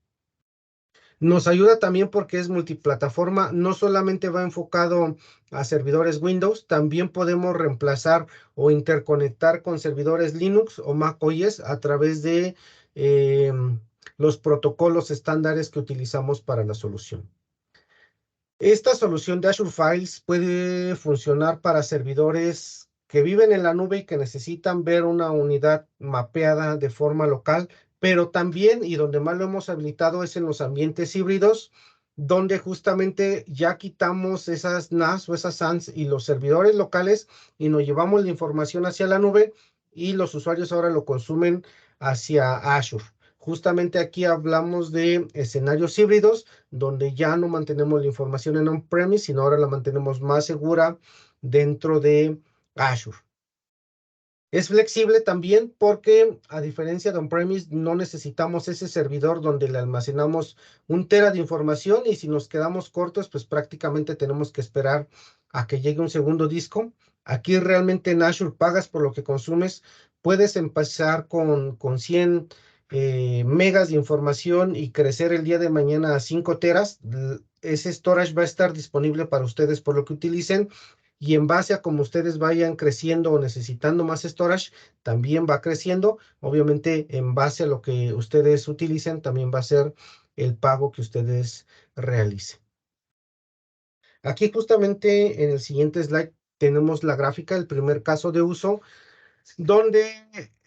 Nos ayuda también porque es multiplataforma, no solamente va enfocado a servidores Windows, también podemos reemplazar o interconectar con servidores Linux o Mac OS a través de los protocolos estándares que utilizamos para la solución. Esta solución de Azure Files puede funcionar para servidores que viven en la nube y que necesitan ver una unidad mapeada de forma local, pero también, y donde más lo hemos habilitado, es en los ambientes híbridos, donde justamente ya quitamos esas NAS o esas SANs y los servidores locales y nos llevamos la información hacia la nube y los usuarios ahora lo consumen hacia Azure. Justamente aquí hablamos de escenarios híbridos, donde ya no mantenemos la información en on-premise, sino ahora la mantenemos más segura dentro de Azure. Es flexible también porque, a diferencia de on-premise, no necesitamos ese servidor donde le almacenamos 1 tera de información y si nos quedamos cortos, pues prácticamente tenemos que esperar a que llegue un segundo disco. Aquí realmente en Azure pagas por lo que consumes. Puedes empezar con 100 megas de información y crecer el día de mañana a 5 teras. Ese storage va a estar disponible para ustedes por lo que utilicen. Y en base a como ustedes vayan creciendo o necesitando más storage, también va creciendo. Obviamente, en base a lo que ustedes utilicen, también va a ser el pago que ustedes realicen. Aquí justamente en el siguiente slide tenemos la gráfica, el primer caso de uso, donde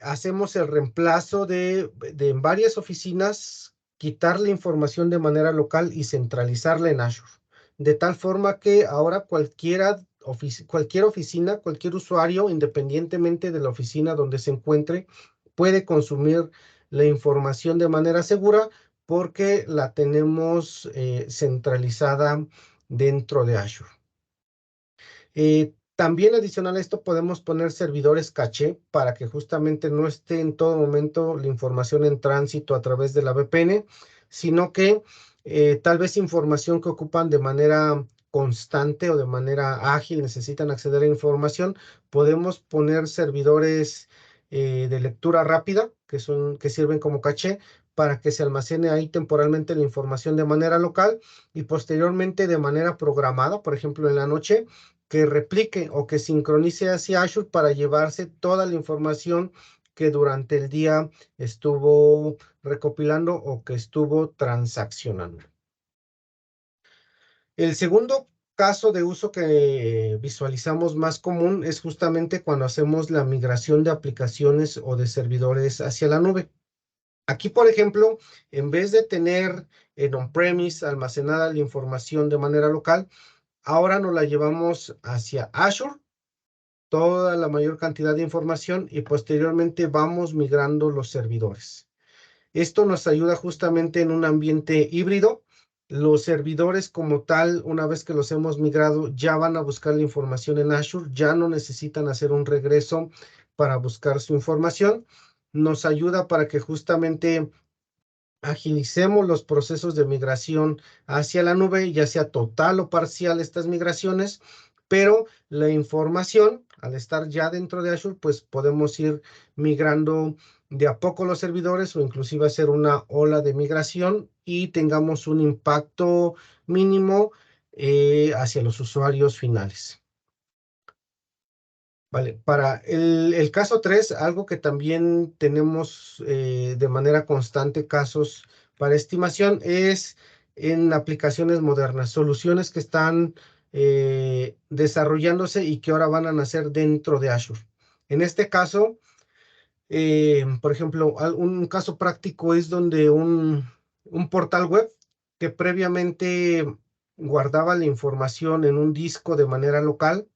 hacemos el reemplazo de en varias oficinas, quitar la información de manera local y centralizarla en Azure. De tal forma que ahora cualquier oficina, cualquier usuario, independientemente de la oficina donde se encuentre, puede consumir la información de manera segura porque la tenemos centralizada dentro de Azure. También adicional a esto podemos poner servidores caché para que justamente no esté en todo momento la información en tránsito a través de la VPN, sino que tal vez información que ocupan de manera constante o de manera ágil, necesitan acceder a información, podemos poner servidores de lectura rápida que sirven como caché para que se almacene ahí temporalmente la información de manera local y posteriormente de manera programada, por ejemplo en la noche, que replique o que sincronice hacia Azure para llevarse toda la información que durante el día estuvo recopilando o que estuvo transaccionando. El segundo caso de uso que visualizamos más común es justamente cuando hacemos la migración de aplicaciones o de servidores hacia la nube. Aquí, por ejemplo, en vez de tener en on-premise almacenada la información de manera local, ahora nos la llevamos hacia Azure, toda la mayor cantidad de información y posteriormente vamos migrando los servidores. Esto nos ayuda justamente en un ambiente híbrido. Los servidores como tal, una vez que los hemos migrado, ya van a buscar la información en Azure, ya no necesitan hacer un regreso para buscar su información. Nos ayuda para que justamente agilicemos los procesos de migración hacia la nube, ya sea total o parcial estas migraciones, pero la información, al estar ya dentro de Azure, pues podemos ir migrando de a poco los servidores o inclusive hacer una ola de migración y tengamos un impacto mínimo hacia los usuarios finales. Vale, para el caso 3, algo que también tenemos de manera constante casos para estimación es en aplicaciones modernas, soluciones que están desarrollándose y que ahora van a nacer dentro de Azure. En este caso, por ejemplo, un caso práctico es donde un portal web que previamente guardaba la información en un disco de manera local,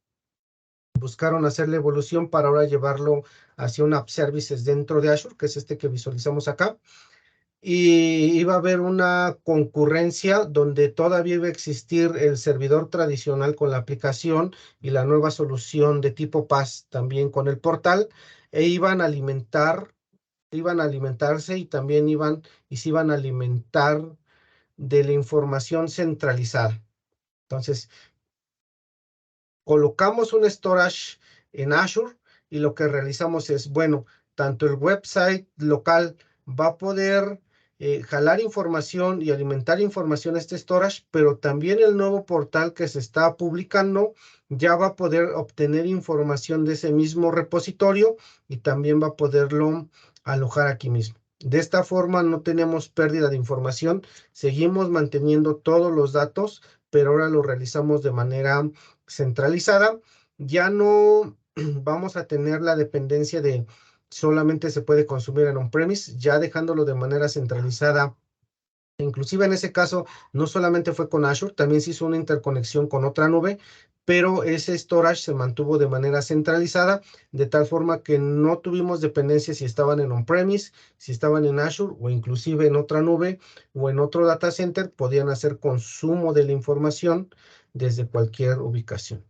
buscaron hacer la evolución para ahora llevarlo hacia un App Services dentro de Azure, que es este que visualizamos acá. Y iba a haber una concurrencia donde todavía iba a existir el servidor tradicional con la aplicación y la nueva solución de tipo PaaS también con el portal, e iban a alimentarse y también se iban a alimentar de la información centralizada. Entonces, colocamos un storage en Azure y lo que realizamos es, bueno, tanto el website local va a poder jalar información y alimentar información a este storage, pero también el nuevo portal que se está publicando ya va a poder obtener información de ese mismo repositorio y también va a poderlo alojar aquí mismo. De esta forma no tenemos pérdida de información, seguimos manteniendo todos los datos, pero ahora lo realizamos de manera centralizada. Ya no vamos a tener la dependencia de solamente se puede consumir en on-premise, ya dejándolo de manera centralizada. Inclusive en ese caso, no solamente fue con Azure, también se hizo una interconexión con otra nube, pero ese storage se mantuvo de manera centralizada, de tal forma que no tuvimos dependencia si estaban en on-premise, si estaban en Azure o inclusive en otra nube o en otro data center, podían hacer consumo de la información desde cualquier ubicación.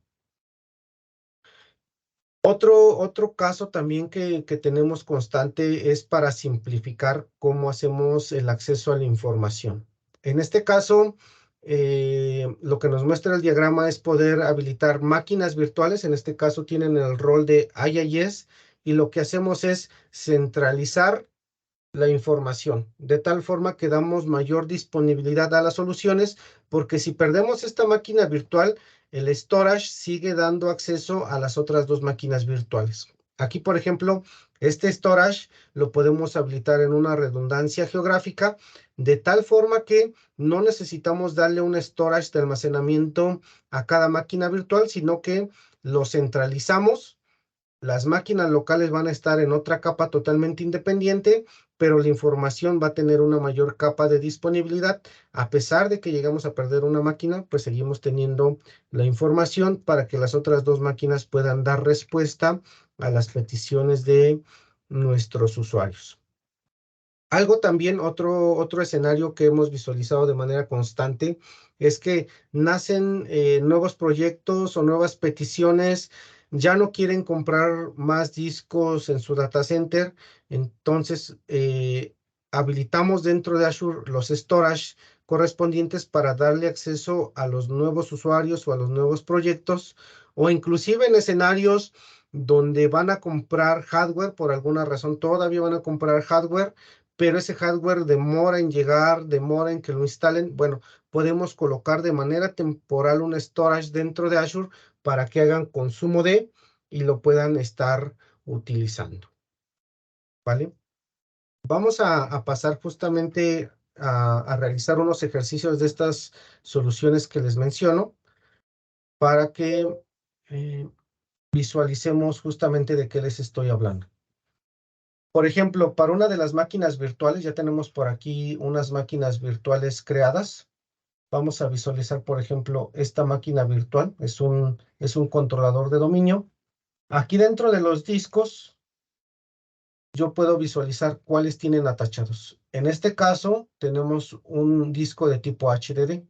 Otro caso también que tenemos constante es para simplificar cómo hacemos el acceso a la información. En este caso, lo que nos muestra el diagrama es poder habilitar máquinas virtuales. En este caso tienen el rol de IIS y lo que hacemos es centralizar la información, de tal forma que damos mayor disponibilidad a las soluciones, porque si perdemos esta máquina virtual, el storage sigue dando acceso a las otras dos máquinas virtuales. Aquí, por ejemplo, este storage lo podemos habilitar en una redundancia geográfica, de tal forma que no necesitamos darle un storage de almacenamiento a cada máquina virtual, sino que lo centralizamos. Las máquinas locales van a estar en otra capa totalmente independiente, pero la información va a tener una mayor capa de disponibilidad. A pesar de que llegamos a perder una máquina, pues seguimos teniendo la información para que las otras dos máquinas puedan dar respuesta a las peticiones de nuestros usuarios. Algo también, otro escenario que hemos visualizado de manera constante es que nacen nuevos proyectos o nuevas peticiones, ya no quieren comprar más discos en su data center, entonces habilitamos dentro de Azure los storage correspondientes para darle acceso a los nuevos usuarios o a los nuevos proyectos, o inclusive en escenarios donde van a comprar hardware, por alguna razón todavía van a comprar hardware, pero ese hardware demora en llegar, demora en que lo instalen. Bueno, podemos colocar de manera temporal un storage dentro de Azure para que hagan consumo de y lo puedan estar utilizando. ¿Vale? Vamos a pasar justamente a realizar unos ejercicios de estas soluciones que les menciono para que visualicemos justamente de qué les estoy hablando. Por ejemplo, para una de las máquinas virtuales, ya tenemos por aquí unas máquinas virtuales creadas. Vamos a visualizar, por ejemplo, esta máquina virtual. Es un controlador de dominio. Aquí dentro de los discos, yo puedo visualizar cuáles tienen atachados. En este caso, tenemos un disco de tipo HDD.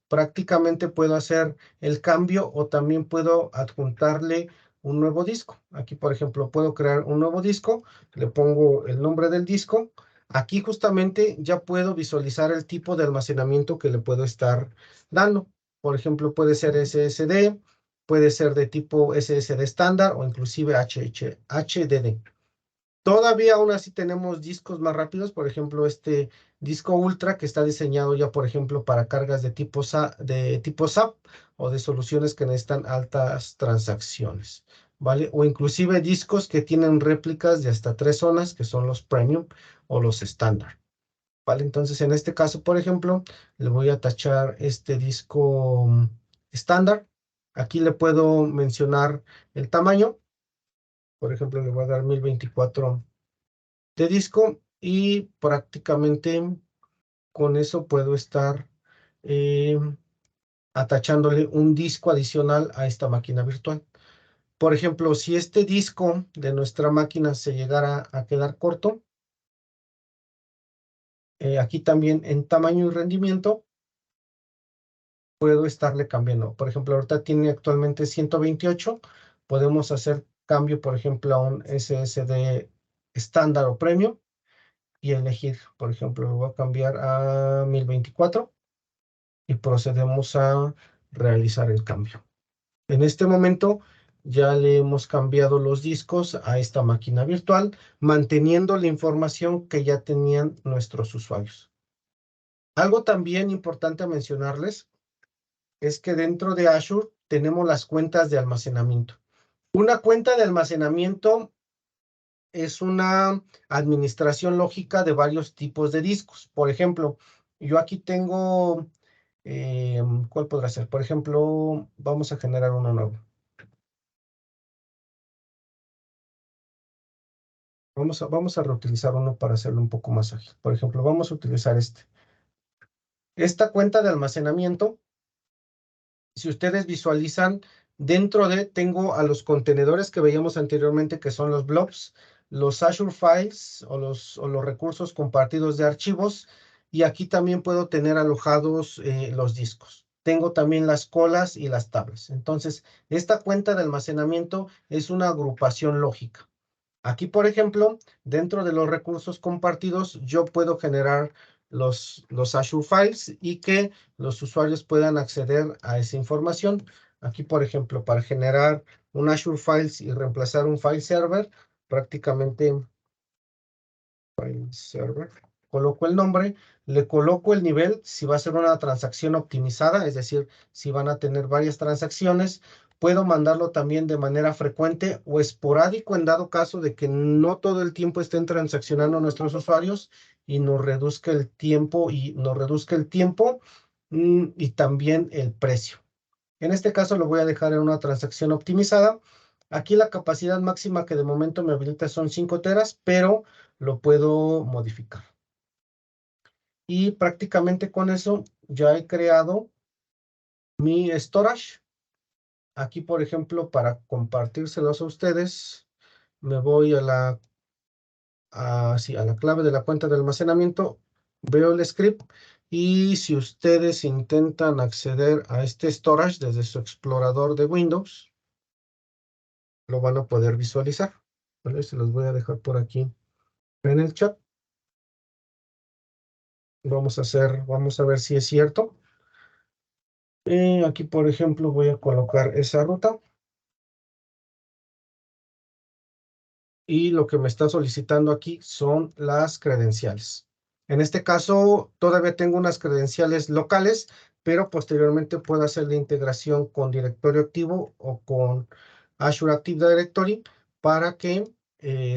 Prácticamente puedo hacer el cambio o también puedo adjuntarle un nuevo disco. Aquí, por ejemplo, puedo crear un nuevo disco, le pongo el nombre del disco. Aquí justamente ya puedo visualizar el tipo de almacenamiento que le puedo estar dando. Por ejemplo, puede ser SSD, puede ser de tipo SSD estándar o inclusive HDD. Todavía aún así tenemos discos más rápidos, por ejemplo, este disco Ultra que está diseñado ya, por ejemplo, para cargas de tipo SAP o de soluciones que necesitan altas transacciones, ¿vale? O inclusive discos que tienen réplicas de hasta 3 zonas, que son los Premium o los estándar, ¿vale? Entonces, en este caso, por ejemplo, le voy a tachar este disco estándar. Aquí le puedo mencionar el tamaño. Por ejemplo, le voy a dar 1024 de disco y prácticamente con eso puedo estar atachándole un disco adicional a esta máquina virtual. Por ejemplo, si este disco de nuestra máquina se llegara a quedar corto, aquí también en tamaño y rendimiento puedo estarle cambiando. Por ejemplo, ahorita tiene actualmente 128. Podemos hacer cambio, por ejemplo, a un SSD estándar o premium y elegir, por ejemplo, lo voy a cambiar a 1024 y procedemos a realizar el cambio. En este momento ya le hemos cambiado los discos a esta máquina virtual, manteniendo la información que ya tenían nuestros usuarios. Algo también importante a mencionarles es que dentro de Azure tenemos las cuentas de almacenamiento. Una cuenta de almacenamiento es una administración lógica de varios tipos de discos. Por ejemplo, yo aquí tengo, ¿cuál podrá ser? Por ejemplo, vamos a generar uno nuevo. Vamos a reutilizar uno para hacerlo un poco más ágil. Por ejemplo, vamos a utilizar este. Esta cuenta de almacenamiento, si ustedes visualizan, dentro de tengo a los contenedores que veíamos anteriormente, que son los blobs, los Azure Files o los recursos compartidos de archivos, y aquí también puedo tener alojados los discos. Tengo también las colas y las tablas. Entonces, esta cuenta de almacenamiento es una agrupación lógica. Aquí, por ejemplo, dentro de los recursos compartidos, yo puedo generar los Azure Files y que los usuarios puedan acceder a esa información. Aquí, por ejemplo, para generar un Azure Files y reemplazar un file server, prácticamente file server, coloco el nombre, le coloco el nivel, si va a ser una transacción optimizada, es decir, si van a tener varias transacciones. Puedo mandarlo también de manera frecuente o esporádico en dado caso de que no todo el tiempo estén transaccionando nuestros usuarios y nos reduzca el tiempo y también el precio. En este caso lo voy a dejar en una transacción optimizada. Aquí la capacidad máxima que de momento me habilita son 5 teras, pero lo puedo modificar. Y prácticamente con eso ya he creado mi storage. Aquí, por ejemplo, para compartírselos a ustedes, me voy a la clave de la cuenta de almacenamiento, veo el script, y si ustedes intentan acceder a este storage desde su explorador de Windows, lo van a poder visualizar. ¿Vale? Se los voy a dejar por aquí en el chat. Vamos a ver si es cierto. Aquí, por ejemplo, voy a colocar esa ruta. Y lo que me está solicitando aquí son las credenciales. En este caso, todavía tengo unas credenciales locales, pero posteriormente puedo hacer la integración con directorio activo o con Azure Active Directory para que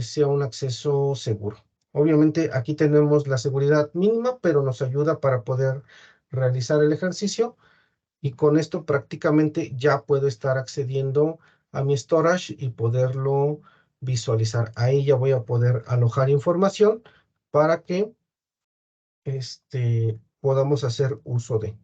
sea un acceso seguro. Obviamente aquí tenemos la seguridad mínima, pero nos ayuda para poder realizar el ejercicio. Y con esto prácticamente ya puedo estar accediendo a mi storage y poderlo visualizar. Ahí ya voy a poder alojar información para que podamos hacer uso de.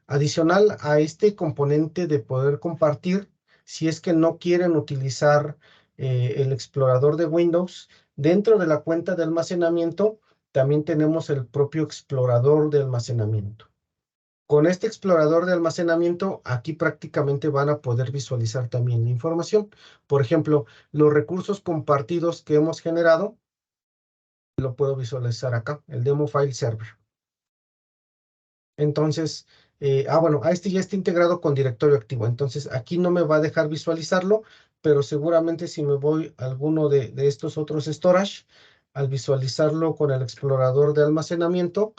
Adicional a este componente de poder compartir, si es que no quieren utilizar el explorador de Windows, dentro de la cuenta de almacenamiento también tenemos el propio explorador de almacenamiento. Con este explorador de almacenamiento, aquí prácticamente van a poder visualizar también la información. Por ejemplo, los recursos compartidos que hemos generado, lo puedo visualizar acá, el demo file server. Entonces, bueno, este ya está integrado con directorio activo. Entonces, aquí no me va a dejar visualizarlo, pero seguramente si me voy a alguno de estos otros storage, al visualizarlo con el explorador de almacenamiento,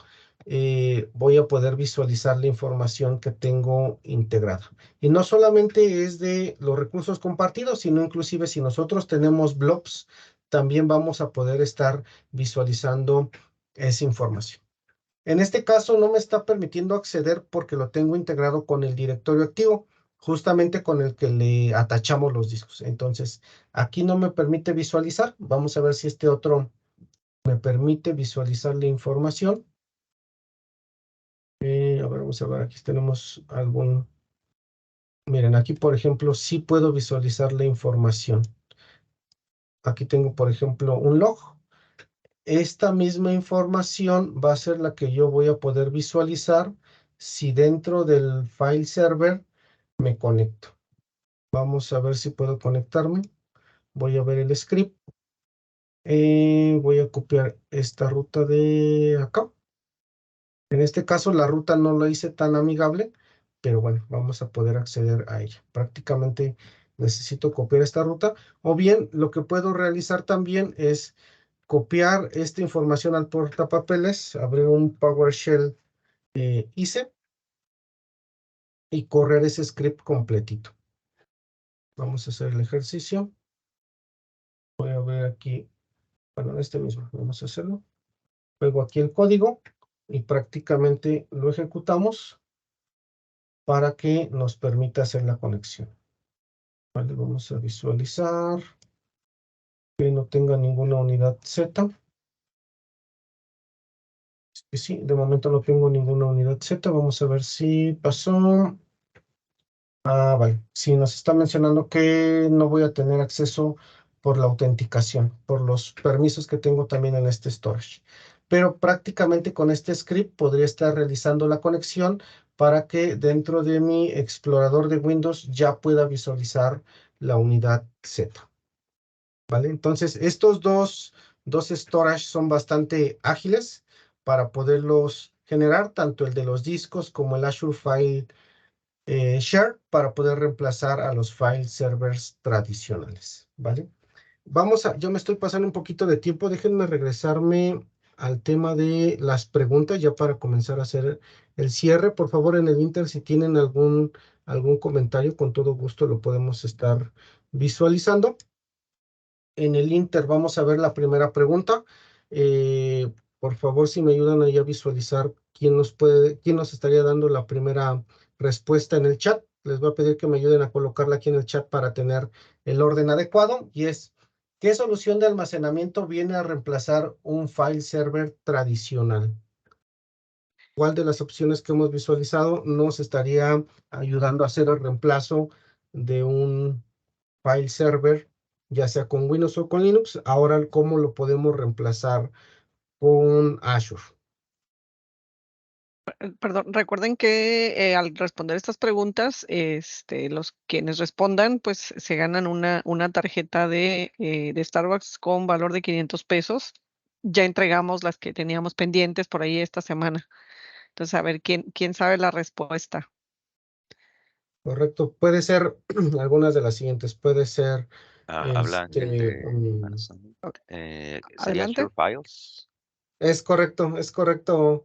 voy a poder visualizar la información que tengo integrada. Y no solamente es de los recursos compartidos, sino inclusive si nosotros tenemos blobs, también vamos a poder estar visualizando esa información. En este caso no me está permitiendo acceder porque lo tengo integrado con el directorio activo, justamente con el que le atachamos los discos. Entonces, aquí no me permite visualizar. Vamos a ver si este otro me permite visualizar la información. A ver, vamos a ver, aquí tenemos algún... Miren, aquí, por ejemplo, sí puedo visualizar la información. Aquí tengo, por ejemplo, un log. Esta misma información va a ser la que yo voy a poder visualizar si dentro del file server me conecto. Vamos a ver si puedo conectarme. Voy a ver el script. Voy a copiar esta ruta de acá. En este caso la ruta no la hice tan amigable, pero bueno, vamos a poder acceder a ella. Prácticamente necesito copiar esta ruta, o bien lo que puedo realizar también es copiar esta información al portapapeles, abrir un PowerShell ICE y correr ese script completito. Vamos a hacer el ejercicio. Voy a ver aquí, bueno, este mismo, vamos a hacerlo. Pego aquí el código y prácticamente lo ejecutamos para que nos permita hacer la conexión. Vale, vamos a visualizar que no tenga ninguna unidad Z. Sí, de momento no tengo ninguna unidad Z. Vamos a ver si pasó. Ah, vale. Sí, nos está mencionando que no voy a tener acceso por la autenticación, por los permisos que tengo también en este storage. Pero prácticamente con este script podría estar realizando la conexión para que dentro de mi explorador de Windows ya pueda visualizar la unidad Z. ¿Vale? Entonces, estos dos storage son bastante ágiles para poderlos generar, tanto el de los discos como el Azure File Share, para poder reemplazar a los file servers tradicionales, ¿vale? Yo me estoy pasando un poquito de tiempo, déjenme regresarme al tema de las preguntas ya para comenzar a hacer el cierre. Por favor, en el Inter, si tienen algún comentario, con todo gusto lo podemos estar visualizando. En el Inter vamos a ver la primera pregunta. Por favor, si me ayudan ahí a visualizar quién nos estaría dando la primera respuesta en el chat. Les voy a pedir que me ayuden a colocarla aquí en el chat para tener el orden adecuado. Y es, ¿qué solución de almacenamiento viene a reemplazar un file server tradicional? ¿Cuál de las opciones que hemos visualizado nos estaría ayudando a hacer el reemplazo de un file server, ya sea con Windows o con Linux? Ahora, ¿cómo lo podemos reemplazar con Azure?
Perdón, recuerden que al responder estas preguntas, los quienes respondan, pues se ganan una tarjeta de Starbucks con valor de 500 pesos. Ya entregamos las que teníamos pendientes por ahí esta semana. Entonces, a ver quién sabe la respuesta.
Correcto, puede ser algunas de las siguientes, puede ser
Hablan de Amazon. ¿Sería
Adelante.
Azure Files?
es correcto,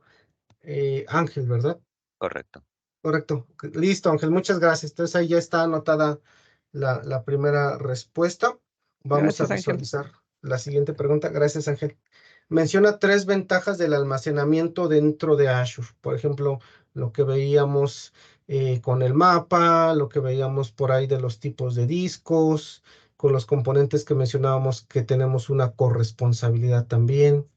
Ángel, ¿verdad?
Correcto.
Correcto. Listo, Ángel, muchas gracias. Entonces ahí ya está anotada la primera respuesta. Vamos a
Gracias, Ángel.
visualizar la siguiente pregunta. Gracias, Ángel. Menciona 3 ventajas del almacenamiento dentro de Azure. Por ejemplo, lo que veíamos con el mapa, lo que veíamos por ahí de los tipos de discos, con los componentes que mencionábamos que tenemos una corresponsabilidad también.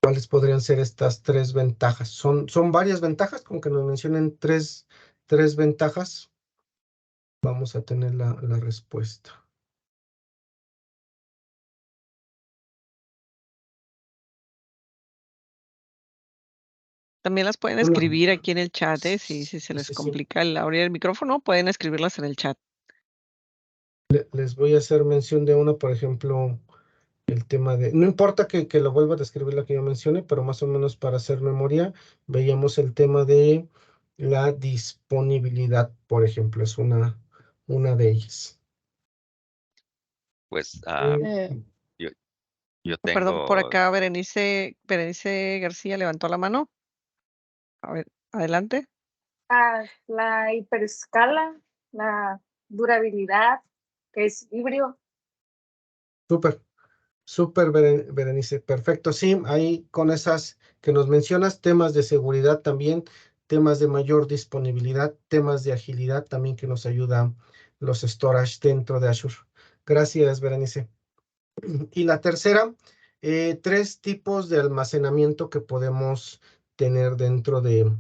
¿Cuáles podrían ser estas 3 ventajas? Son varias ventajas, con que nos mencionen tres ventajas, vamos a tener la respuesta.
También las pueden
Hola.
escribir aquí en el chat, si se les
Sí.
complica el abrir el micrófono, pueden escribirlas en el chat.
Les voy a hacer mención de una, por ejemplo, el tema de, no importa que lo vuelva a describir la que yo mencioné, pero más o menos para hacer memoria, veíamos el tema de la disponibilidad, por ejemplo, es una de ellas.
Pues
Eh,
yo
Perdón, por
tengo,
acá Berenice García levantó la mano. A ver, adelante.
La hiperescala, la durabilidad, que es híbrido.
Súper, Berenice, perfecto. Sí, ahí con esas que nos mencionas, temas de seguridad también, temas de mayor disponibilidad, temas de agilidad también que nos ayuda los storage dentro de Azure. Gracias, Berenice. Y la tercera, 3 tipos de almacenamiento que podemos tener dentro de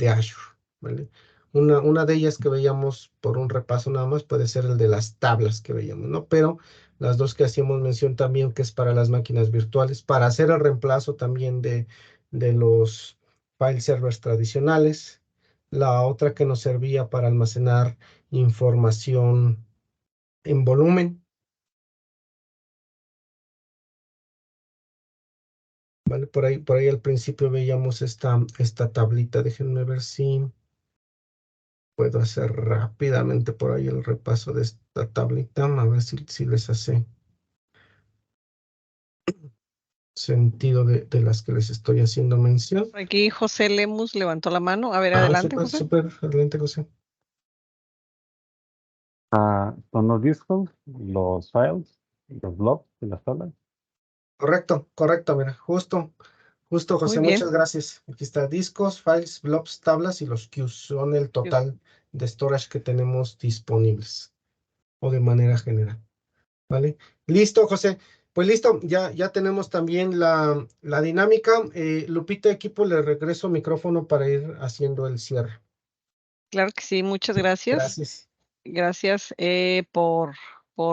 Azure, ¿vale? Una de ellas que veíamos por un repaso nada más puede ser el de las tablas que veíamos, ¿no? Pero las dos que hacíamos mención también, que es para las máquinas virtuales, para hacer el reemplazo también de los file servers tradicionales. La otra que nos servía para almacenar información en volumen. ¿Vale? Por ahí al principio veíamos esta tablita. Déjenme ver si Puedo hacer rápidamente por ahí el repaso de esta tablita, a ver si les hace sentido de las que les estoy haciendo mención.
Aquí José Lemus levantó la mano. A ver, adelante, José.
Súper, adelante, José.
Son los discos, los files, los blobs y las tablas.
Correcto, mira, justo, José,
Muy bien.
muchas gracias. Aquí está discos, files, blobs, tablas y los queues son el total de storage que tenemos disponibles o de manera general. ¿Vale? Listo, José. Pues listo, ya tenemos también la dinámica. Lupita, equipo, le regreso micrófono para ir haciendo el cierre.
Claro que sí, muchas gracias.
Gracias.
Gracias por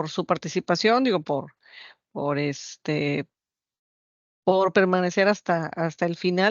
su participación, digo, por permanecer hasta el final.